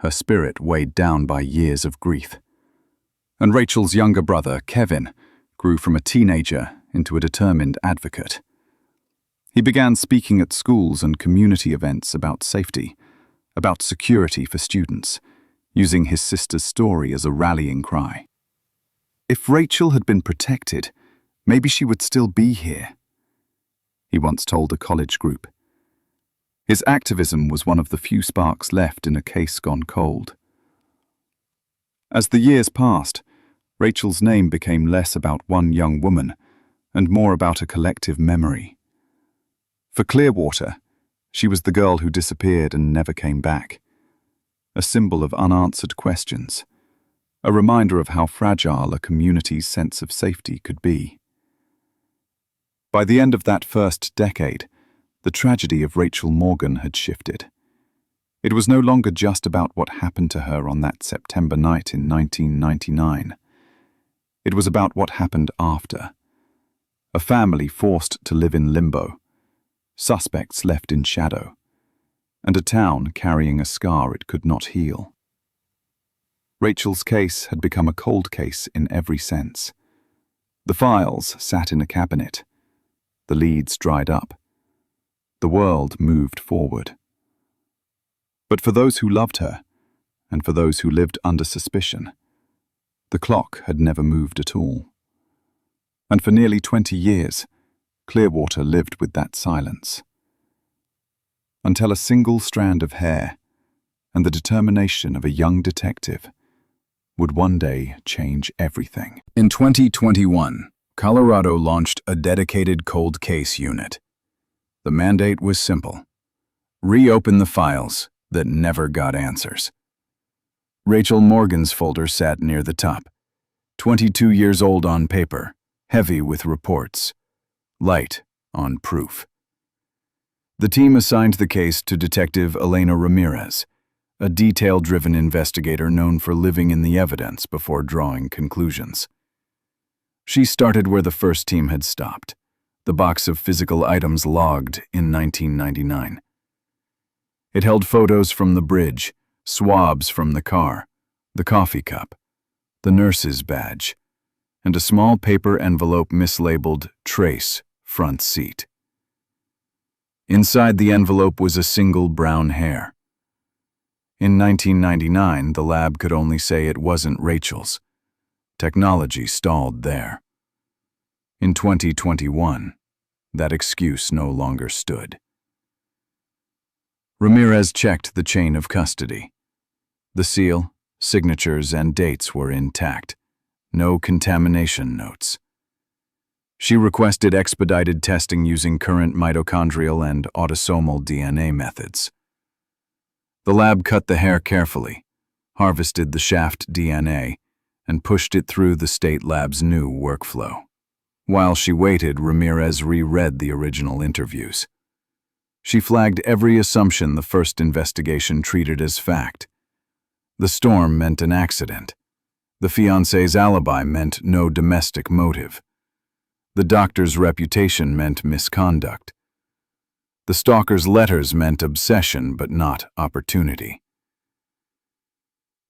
her spirit weighed down by years of grief. And Rachel's younger brother, Kevin, grew from a teenager into a determined advocate. He began speaking at schools and community events about safety, about security for students, using his sister's story as a rallying cry. If Rachel had been protected, maybe she would still be here, he once told a college group. His activism was one of the few sparks left in a case gone cold. As the years passed, Rachel's name became less about one young woman and more about a collective memory. For Clearwater, she was the girl who disappeared and never came back, a symbol of unanswered questions, a reminder of how fragile a community's sense of safety could be. By the end of that first decade, the tragedy of Rachel Morgan had shifted. It was no longer just about what happened to her on that September night in 1999. It was about what happened after. A family forced to live in limbo, suspects left in shadow, and a town carrying a scar it could not heal. Rachel's case had become a cold case in every sense. The files sat in a cabinet. The leads dried up. The world moved forward. But for those who loved her, and for those who lived under suspicion, the clock had never moved at all. And for nearly 20 years, Clearwater lived with that silence. Until a single strand of hair and the determination of a young detective would one day change everything. In 2021, Colorado launched a dedicated cold case unit. The mandate was simple: reopen the files that never got answers. Rachel Morgan's folder sat near the top, 22 years old on paper, heavy with reports, light on proof. The team assigned the case to Detective Elena Ramirez, a detail-driven investigator known for living in the evidence before drawing conclusions. She started where the first team had stopped, the box of physical items logged in 1999. It held photos from the bridge, swabs from the car, the coffee cup, the nurse's badge, and a small paper envelope mislabeled Trace Front Seat. Inside the envelope was a single brown hair. In 1999, the lab could only say it wasn't Rachel's. Technology stalled there. In 2021, that excuse no longer stood. Ramirez checked the chain of custody. The seal, signatures, and dates were intact. No contamination notes. She requested expedited testing using current mitochondrial and autosomal DNA methods. The lab cut the hair carefully, harvested the shaft DNA, and pushed it through the state lab's new workflow. While she waited, Ramirez reread the original interviews. She flagged every assumption the first investigation treated as fact. The storm meant an accident. The fiancé's alibi meant no domestic motive. The doctor's reputation meant misconduct. The stalker's letters meant obsession but not opportunity.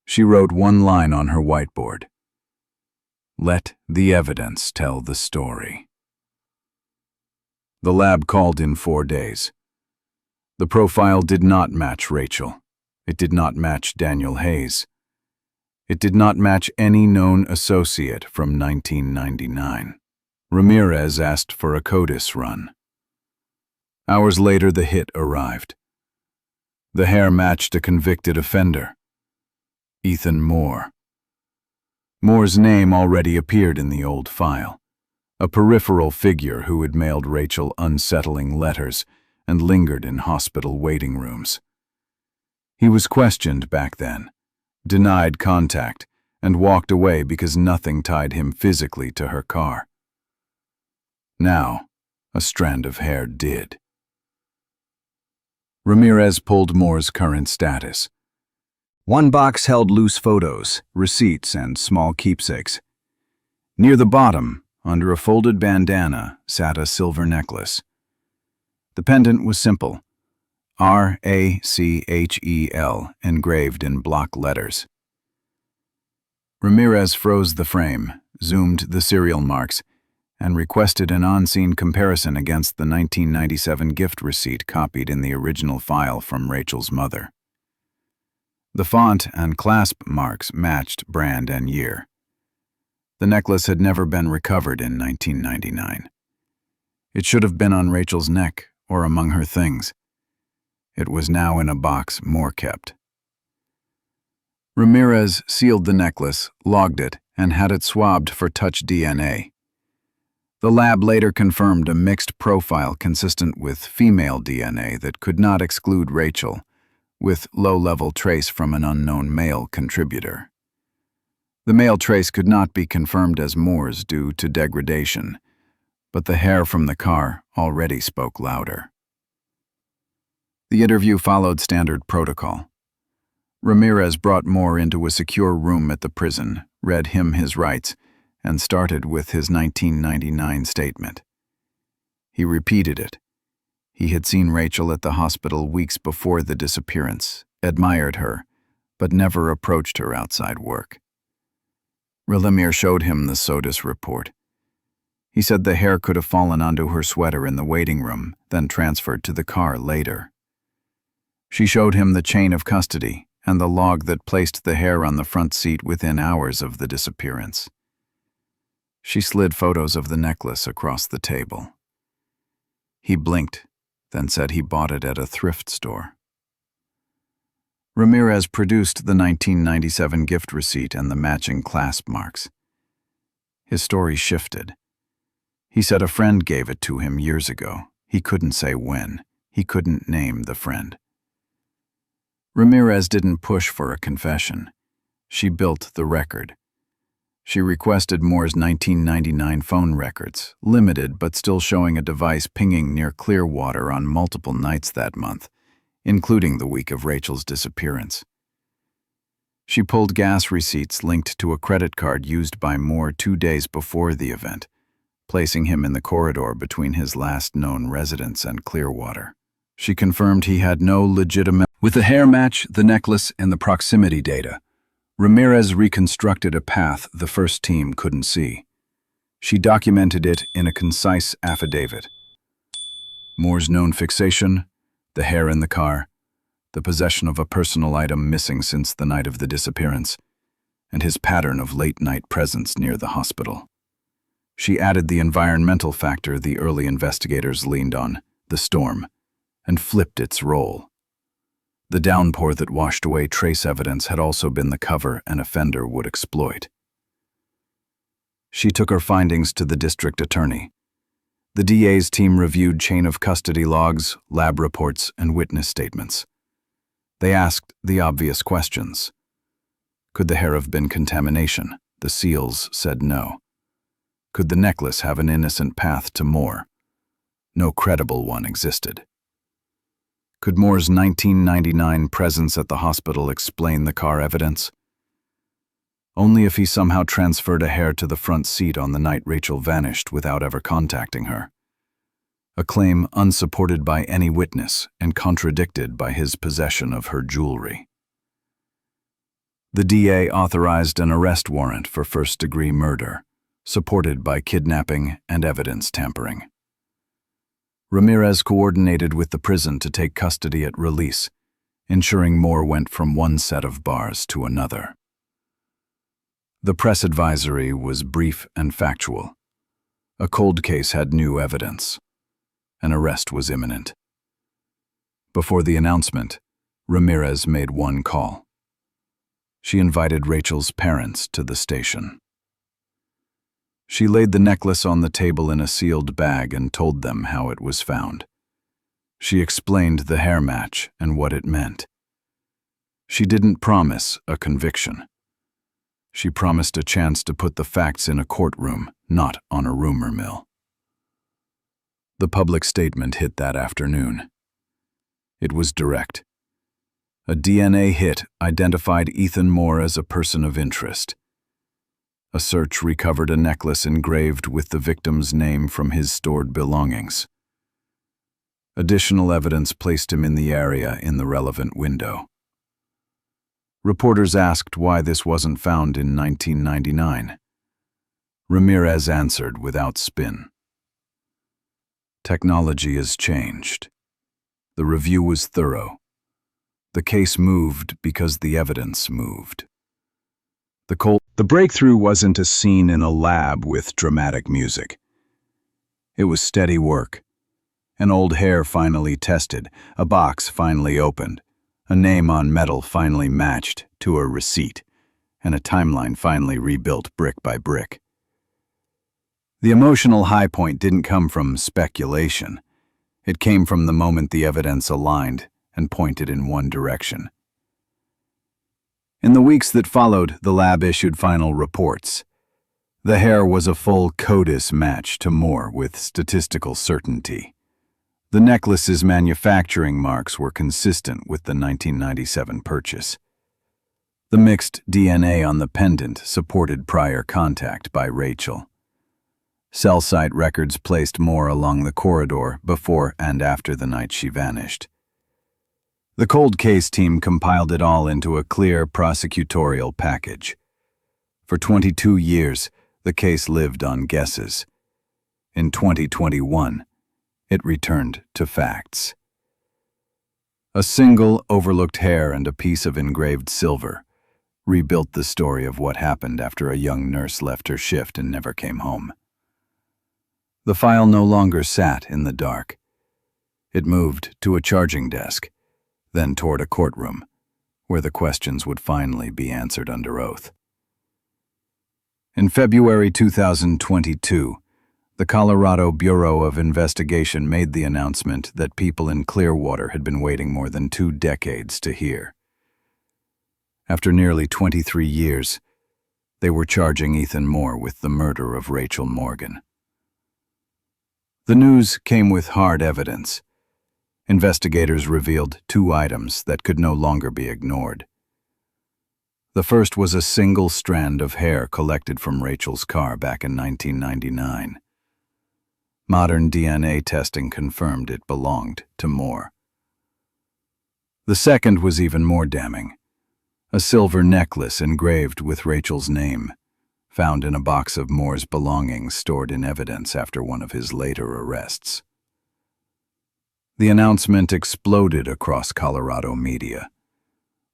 She wrote one line on her whiteboard: "Let the evidence tell the story." The lab called in 4 days. The profile did not match Rachel. It did not match Daniel Hayes. It did not match any known associate from 1999. Ramirez asked for a CODIS run. Hours later, the hit arrived. The hair matched a convicted offender, Ethan Moore. Moore's name already appeared in the old file, a peripheral figure who had mailed Rachel unsettling letters and lingered in hospital waiting rooms. He was questioned back then, denied contact, and walked away because nothing tied him physically to her car. Now, a strand of hair did. Ramirez pulled Moore's current status. One box held loose photos, receipts, and small keepsakes. Near the bottom, under a folded bandana, sat a silver necklace. The pendant was simple, RACHEL, engraved in block letters. Ramirez froze the frame, zoomed the serial marks, and requested an on-scene comparison against the 1997 gift receipt copied in the original file from Rachel's mother. The font and clasp marks matched brand and year. The necklace had never been recovered in 1999. It should have been on Rachel's neck or among her things. It was now in a box Moore kept. Ramirez sealed the necklace, logged it, and had it swabbed for touch DNA. The lab later confirmed a mixed profile consistent with female DNA that could not exclude Rachel, with low-level trace from an unknown male contributor. The male trace could not be confirmed as Moore's due to degradation, but the hair from the car already spoke louder. The interview followed standard protocol. Ramirez brought Moore into a secure room at the prison, read him his rights, and started with his 1999 statement. He repeated it. He had seen Rachel at the hospital weeks before the disappearance, admired her, but never approached her outside work. Ralimir showed him the SOTUS report. He said the hair could have fallen onto her sweater in the waiting room, then transferred to the car later. She showed him the chain of custody and the log that placed the hair on the front seat within hours of the disappearance. She slid photos of the necklace across the table. He blinked, then said he bought it at a thrift store. Ramirez produced the 1997 gift receipt and the matching clasp marks. His story shifted. He said a friend gave it to him years ago. He couldn't say when. He couldn't name the friend. Ramirez didn't push for a confession. She built the record. She requested Moore's 1999 phone records, limited but still showing a device pinging near Clearwater on multiple nights that month, including the week of Rachel's disappearance. She pulled gas receipts linked to a credit card used by Moore 2 days before the event, placing him in the corridor between his last known residence and Clearwater. She confirmed he had no legitimate... With the hair match, the necklace, and the proximity data, Ramirez reconstructed a path the first team couldn't see. She documented it in a concise affidavit. Moore's known fixation, the hair in the car, the possession of a personal item missing since the night of the disappearance, and his pattern of late-night presence near the hospital. She added the environmental factor the early investigators leaned on, the storm, and flipped its role. The downpour that washed away trace evidence had also been the cover an offender would exploit. She took her findings to the district attorney. The DA's team reviewed chain of custody logs, lab reports, and witness statements. They asked the obvious questions. Could the hair have been contamination? The seals said no. Could the necklace have an innocent path to Moore? No credible one existed. Could Moore's 1999 presence at the hospital explain the car evidence? Only if he somehow transferred a hair to the front seat on the night Rachel vanished without ever contacting her. A claim unsupported by any witness and contradicted by his possession of her jewelry. The DA authorized an arrest warrant for first-degree murder, supported by kidnapping and evidence tampering. Ramirez coordinated with the prison to take custody at release, ensuring Moore went from one set of bars to another. The press advisory was brief and factual. A cold case had new evidence. An arrest was imminent. Before the announcement, Ramirez made one call. She invited Rachel's parents to the station. She laid the necklace on the table in a sealed bag and told them how it was found. She explained the hair match and what it meant. She didn't promise a conviction. She promised a chance to put the facts in a courtroom, not on a rumor mill. The public statement hit that afternoon. It was direct. A DNA hit identified Ethan Moore as a person of interest. A search recovered a necklace engraved with the victim's name from his stored belongings. Additional evidence placed him in the area in the relevant window. Reporters asked why this wasn't found in 1999. Ramirez answered without spin. Technology has changed. The review was thorough. The case moved because the evidence moved. The breakthrough wasn't a scene in a lab with dramatic music. It was steady work. An old hair finally tested, a box finally opened, a name on metal finally matched to a receipt, and a timeline finally rebuilt brick by brick. The emotional high point didn't come from speculation. It came from the moment the evidence aligned and pointed in one direction. In the weeks that followed, the lab issued final reports. The hair was a full CODIS match to Moore with statistical certainty. The necklace's manufacturing marks were consistent with the 1997 purchase. The mixed DNA on the pendant supported prior contact by Rachel. Cell site records placed Moore along the corridor before and after the night she vanished. The cold case team compiled it all into a clear prosecutorial package. For 22 years, the case lived on guesses. In 2021, it returned to facts. A single overlooked hair and a piece of engraved silver rebuilt the story of what happened after a young nurse left her shift and never came home. The file no longer sat in the dark. It moved to a charging desk, then toward a courtroom, where the questions would finally be answered under oath. In February 2022, the Colorado Bureau of Investigation made the announcement that people in Clearwater had been waiting more than 2 decades to hear. After nearly 23 years, they were charging Ethan Moore with the murder of Rachel Morgan. The news came with hard evidence. Investigators revealed 2 items that could no longer be ignored. The first was a single strand of hair collected from Rachel's car back in 1999. Modern DNA testing confirmed it belonged to Moore. The second was even more damning. A silver necklace engraved with Rachel's name, found in a box of Moore's belongings stored in evidence after one of his later arrests. The announcement exploded across Colorado media.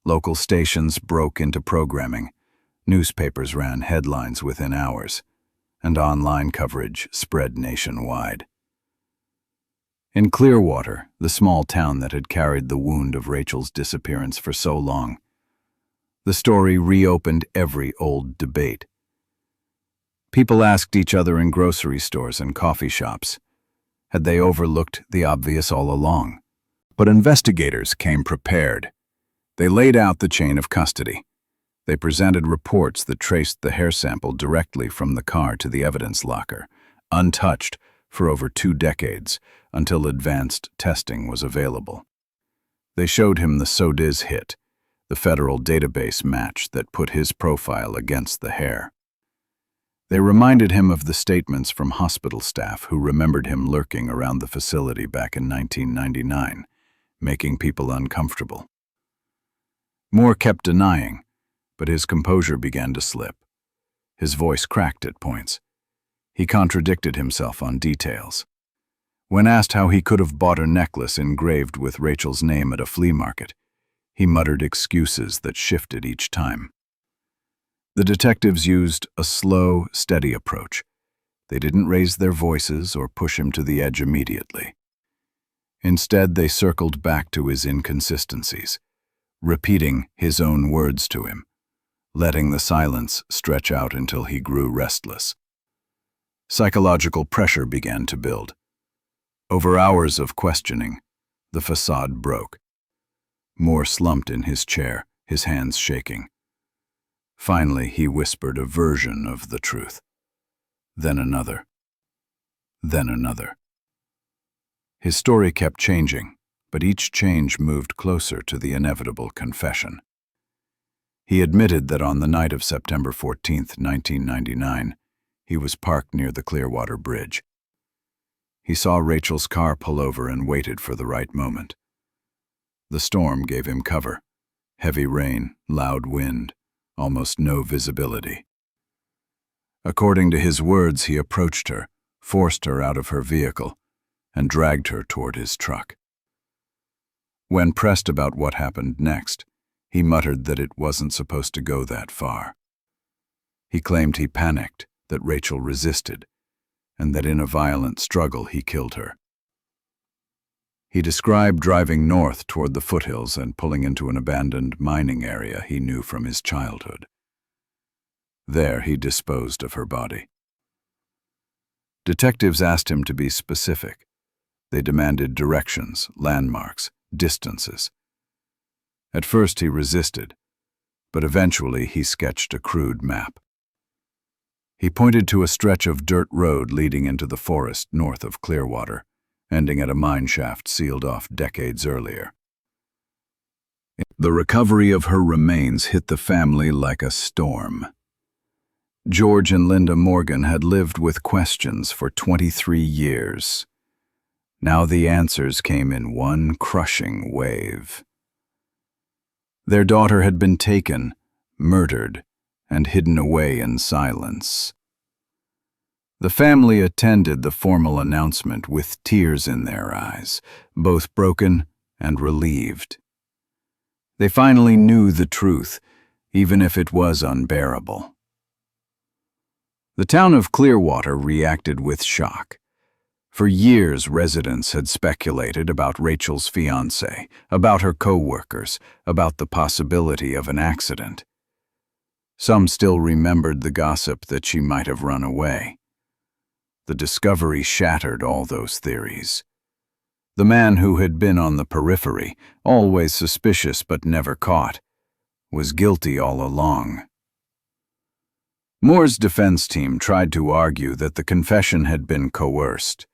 Local stations broke into programming, newspapers ran headlines within hours, and online coverage spread nationwide. In Clearwater, the small town that had carried the wound of Rachel's disappearance for so long, the story reopened every old debate. People asked each other in grocery stores and coffee shops, had they overlooked the obvious all along? But investigators came prepared. They laid out the chain of custody. They presented reports that traced the hair sample directly from the car to the evidence locker, untouched for over 2 decades, until advanced testing was available. They showed him the SODIS hit, the federal database match that put his profile against the hair. They reminded him of the statements from hospital staff who remembered him lurking around the facility back in 1999, making people uncomfortable. Moore kept denying, but his composure began to slip. His voice cracked at points. He contradicted himself on details. When asked how he could have bought a necklace engraved with Rachel's name at a flea market, he muttered excuses that shifted each time. The detectives used a slow, steady approach. They didn't raise their voices or push him to the edge immediately. Instead, they circled back to his inconsistencies, repeating his own words to him, letting the silence stretch out until he grew restless. Psychological pressure began to build. Over hours of questioning, the facade broke. Moore slumped in his chair, his hands shaking. Finally, he whispered a version of the truth. Then another. Then another. His story kept changing, but each change moved closer to the inevitable confession. He admitted that on the night of September 14, 1999, he was parked near the Clearwater Bridge. He saw Rachel's car pull over and waited for the right moment. The storm gave him cover. Heavy rain, loud wind, almost no visibility. According to his words, he approached her, forced her out of her vehicle, and dragged her toward his truck. When pressed about what happened next, he muttered that it wasn't supposed to go that far. He claimed he panicked, that Rachel resisted, and that in a violent struggle he killed her. He described driving north toward the foothills and pulling into an abandoned mining area he knew from his childhood. There he disposed of her body. Detectives asked him to be specific. They demanded directions, landmarks, distances. At first he resisted, but eventually he sketched a crude map. He pointed to a stretch of dirt road leading into the forest north of Clearwater, ending at a mine shaft sealed off decades earlier. The recovery of her remains hit the family like a storm. George and Linda Morgan had lived with questions for 23 years. Now the answers came in one crushing wave. Their daughter had been taken, murdered, and hidden away in silence. The family attended the formal announcement with tears in their eyes, both broken and relieved. They finally knew the truth, even if it was unbearable. The town of Clearwater reacted with shock. For years, residents had speculated about Rachel's fiancé, about her co-workers, about the possibility of an accident. Some still remembered the gossip that she might have run away. The discovery shattered all those theories. The man who had been on the periphery, always suspicious but never caught, was guilty all along. Moore's defense team tried to argue that the confession had been coerced.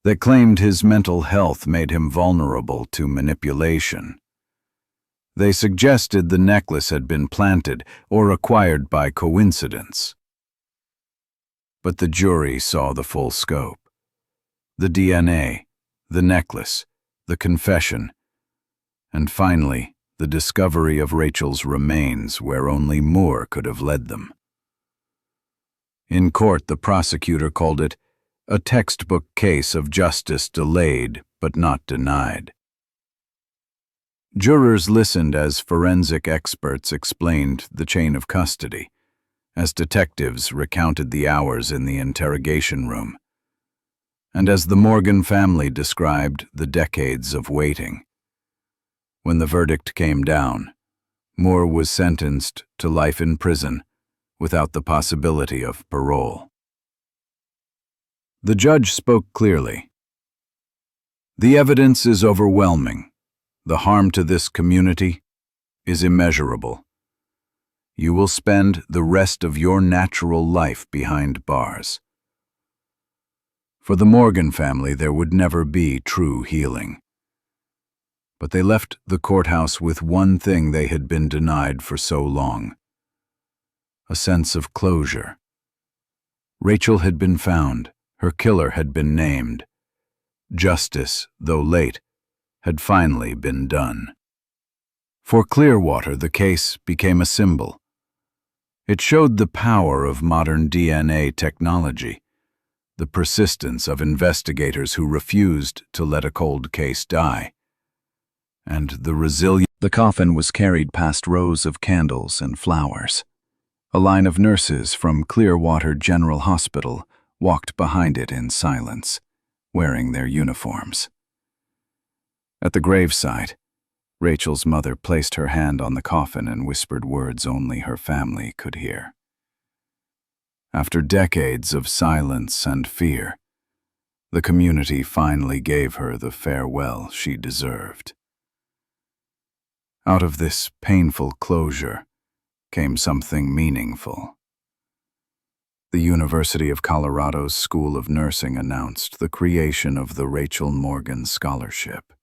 They claimed his mental health made him vulnerable to manipulation. They suggested the necklace had been planted or acquired by coincidence. But the jury saw the full scope. The DNA, the necklace, the confession, and finally, the discovery of Rachel's remains where only Moore could have led them. In court, the prosecutor called it a textbook case of justice delayed but not denied. Jurors listened as forensic experts explained the chain of custody, as detectives recounted the hours in the interrogation room, and as the Morgan family described the decades of waiting. When the verdict came down, Moore was sentenced to life in prison without the possibility of parole. The judge spoke clearly. The evidence is overwhelming. The harm to this community is immeasurable. You will spend the rest of your natural life behind bars. For the Morgan family, there would never be true healing. But they left the courthouse with one thing they had been denied for so long: a sense of closure. Rachel had been found. Her killer had been named. Justice, though late, had finally been done. For Clearwater, the case became a symbol. It showed the power of modern DNA technology, the persistence of investigators who refused to let a cold case die, and the resilience. The coffin was carried past rows of candles and flowers. A line of nurses from Clearwater General Hospital walked behind it in silence, wearing their uniforms. At the gravesite, Rachel's mother placed her hand on the coffin and whispered words only her family could hear. After decades of silence and fear, the community finally gave her the farewell she deserved. Out of this painful closure came something meaningful. The University of Colorado's School of Nursing announced the creation of the Rachel Morgan Scholarship.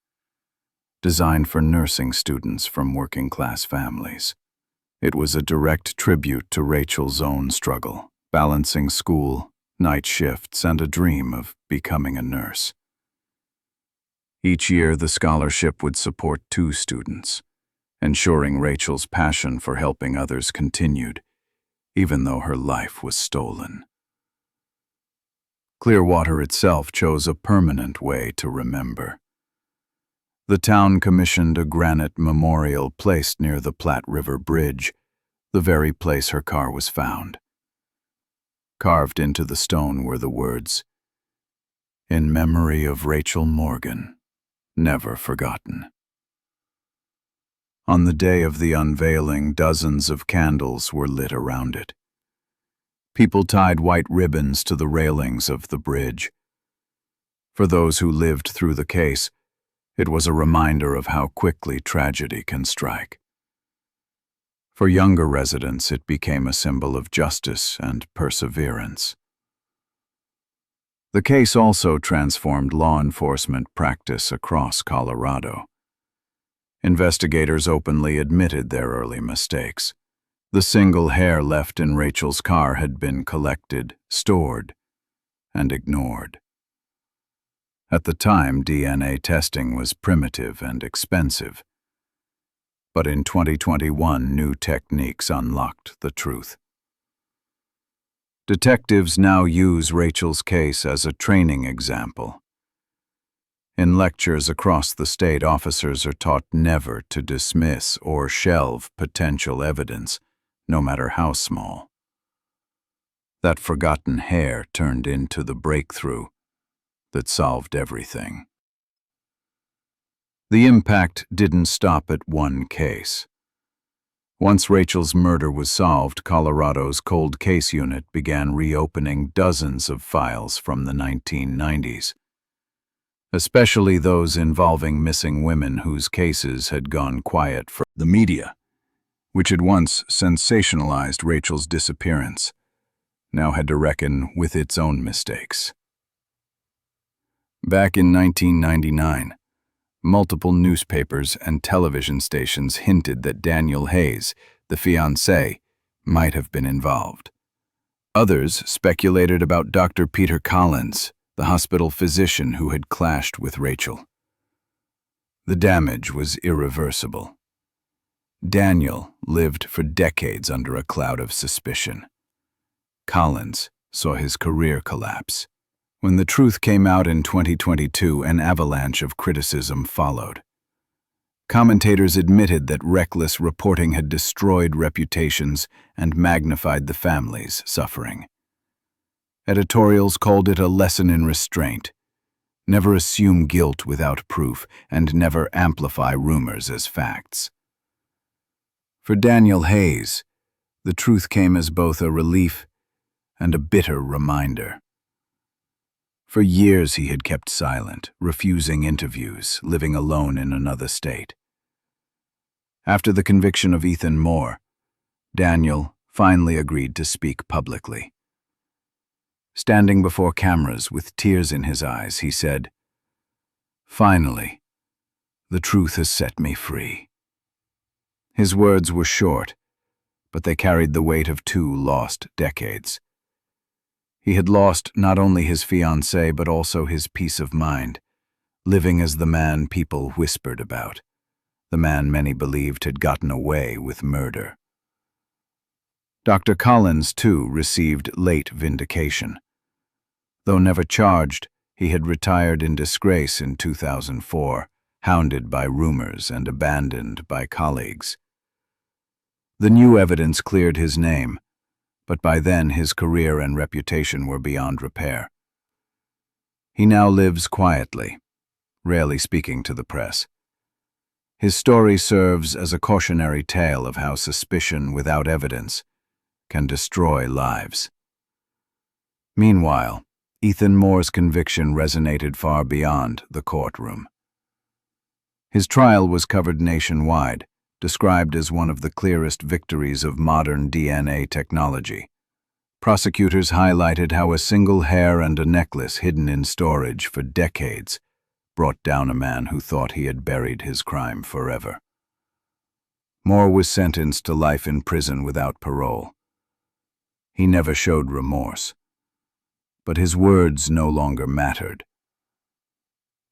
designed for nursing students from working-class families. It was a direct tribute to Rachel's own struggle, balancing school, night shifts, and a dream of becoming a nurse. Each year, the scholarship would support 2 students, ensuring Rachel's passion for helping others continued, even though her life was stolen. Clearwater itself chose a permanent way to remember. The town commissioned a granite memorial placed near the Platte River Bridge, the very place her car was found. Carved into the stone were the words, "In memory of Rachel Morgan, never forgotten." On the day of the unveiling, dozens of candles were lit around it. People tied white ribbons to the railings of the bridge. For those who lived through the case, it was a reminder of how quickly tragedy can strike. For younger residents, it became a symbol of justice and perseverance. The case also transformed law enforcement practice across Colorado. Investigators openly admitted their early mistakes. The single hair left in Rachel's car had been collected, stored, and ignored. At the time, DNA testing was primitive and expensive. But in 2021, new techniques unlocked the truth. Detectives now use Rachel's case as a training example. In lectures across the state, officers are taught never to dismiss or shelve potential evidence, no matter how small. That forgotten hair turned into the breakthrough that solved everything. The impact didn't stop at one case. Once Rachel's murder was solved, Colorado's cold case unit began reopening dozens of files from the 1990s, especially those involving missing women whose cases had gone quiet for the media, which had once sensationalized Rachel's disappearance, now had to reckon with its own mistakes. Back in 1999, multiple newspapers and television stations hinted that Daniel Hayes, the fiancé, might have been involved. Others speculated about Dr. Peter Collins, the hospital physician who had clashed with Rachel. The damage was irreversible. Daniel lived for decades under a cloud of suspicion. Collins saw his career collapse. When the truth came out in 2022, an avalanche of criticism followed. Commentators admitted that reckless reporting had destroyed reputations and magnified the family's suffering. Editorials called it a lesson in restraint. Never assume guilt without proof, and never amplify rumors as facts. For Daniel Hayes, the truth came as both a relief and a bitter reminder. For years he had kept silent, refusing interviews, living alone in another state. After the conviction of Ethan Moore, Daniel finally agreed to speak publicly. Standing before cameras with tears in his eyes, he said, "Finally, the truth has set me free." His words were short, but they carried the weight of 2 lost decades. He had lost not only his fiancée but also his peace of mind, living as the man people whispered about, the man many believed had gotten away with murder. Dr. Collins, too, received late vindication. Though never charged, he had retired in disgrace in 2004, hounded by rumors and abandoned by colleagues. The new evidence cleared his name, but by then his career and reputation were beyond repair. He now lives quietly, rarely speaking to the press. His story serves as a cautionary tale of how suspicion without evidence can destroy lives. Meanwhile, Ethan Moore's conviction resonated far beyond the courtroom. His trial was covered nationwide, described as one of the clearest victories of modern DNA technology. Prosecutors highlighted how a single hair and a necklace hidden in storage for decades brought down a man who thought he had buried his crime forever. Moore was sentenced to life in prison without parole. He never showed remorse, but his words no longer mattered.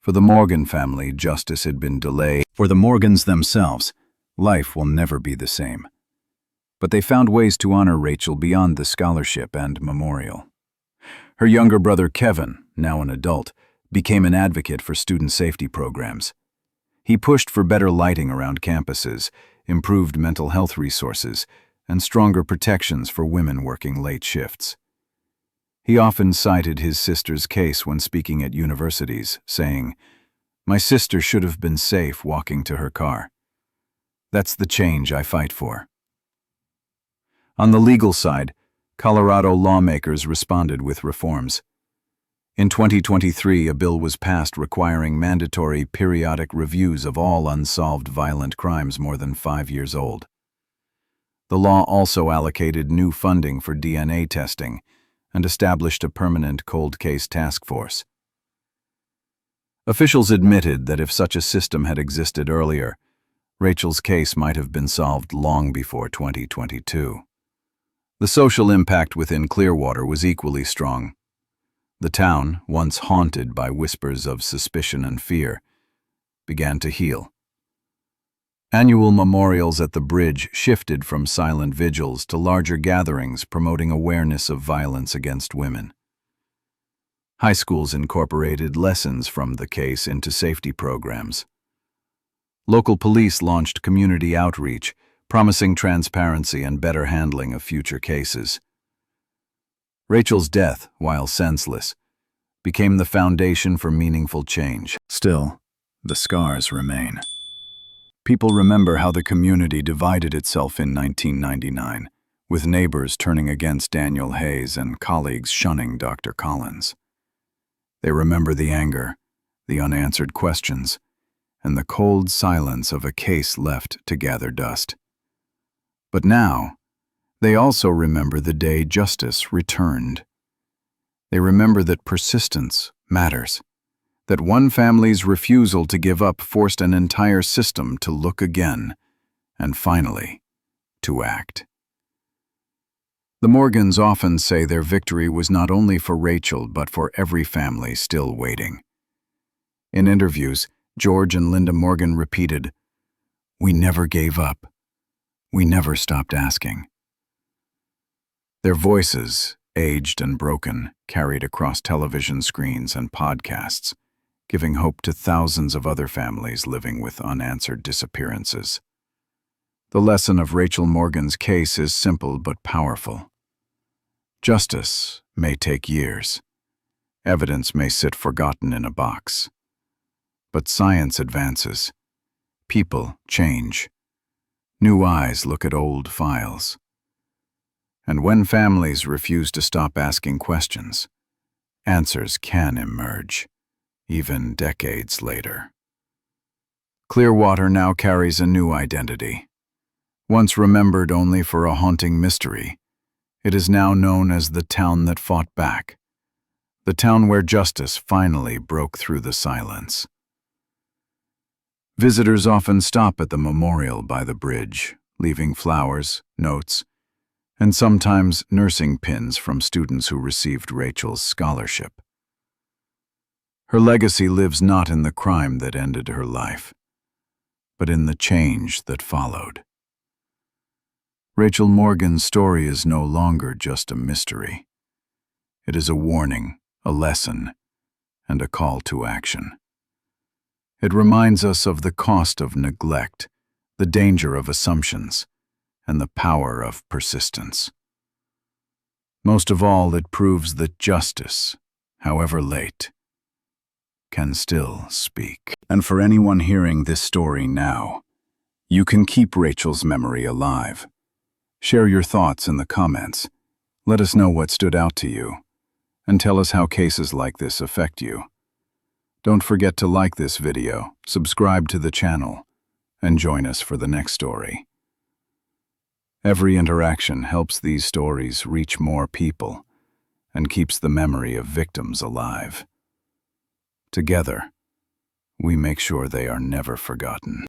For the Morgan family, justice had been delayed. For the Morgans themselves, life will never be the same. But they found ways to honor Rachel beyond the scholarship and memorial. Her younger brother Kevin, now an adult, became an advocate for student safety programs. He pushed for better lighting around campuses, improved mental health resources, and stronger protections for women working late shifts. He often cited his sister's case when speaking at universities, saying, "My sister should have been safe walking to her car. That's the change I fight for." On the legal side, Colorado lawmakers responded with reforms. In 2023, a bill was passed requiring mandatory periodic reviews of all unsolved violent crimes more than 5 years old. The law also allocated new funding for DNA testing and established a permanent cold case task force. Officials admitted that if such a system had existed earlier, Rachel's case might have been solved long before 2022. The social impact within Clearwater was equally strong. The town, once haunted by whispers of suspicion and fear, began to heal. Annual memorials at the bridge shifted from silent vigils to larger gatherings promoting awareness of violence against women. High schools incorporated lessons from the case into safety programs. Local police launched community outreach, promising transparency and better handling of future cases. Rachel's death, while senseless, became the foundation for meaningful change. Still, the scars remain. People remember how the community divided itself in 1999, with neighbors turning against Daniel Hayes and colleagues shunning Dr. Collins. They remember the anger, the unanswered questions, and the cold silence of a case left to gather dust. But now, they also remember the day justice returned. They remember that persistence matters, that one family's refusal to give up forced an entire system to look again, and finally, to act. The Morgans often say their victory was not only for Rachel but for every family still waiting. In interviews, George and Linda Morgan repeated, "We never gave up. We never stopped asking." Their voices, aged and broken, carried across television screens and podcasts, giving hope to thousands of other families living with unanswered disappearances. The lesson of Rachel Morgan's case is simple but powerful. Justice may take years. Evidence may sit forgotten in a box. But science advances. People change. New eyes look at old files. And when families refuse to stop asking questions, answers can emerge, even decades later. Clearwater now carries a new identity. Once remembered only for a haunting mystery, it is now known as the town that fought back, the town where justice finally broke through the silence. Visitors often stop at the memorial by the bridge, leaving flowers, notes, and sometimes nursing pins from students who received Rachel's scholarship. Her legacy lives not in the crime that ended her life, but in the change that followed. Rachel Morgan's story is no longer just a mystery. It is a warning, a lesson, and a call to action. It reminds us of the cost of neglect, the danger of assumptions, and the power of persistence. Most of all, it proves that justice, however late, can still speak. And for anyone hearing this story now, you can keep Rachel's memory alive. Share your thoughts in the comments. Let us know what stood out to you, and tell us how cases like this affect you. Don't forget to like this video, subscribe to the channel, and join us for the next story. Every interaction helps these stories reach more people and keeps the memory of victims alive. Together, We make sure they are never forgotten.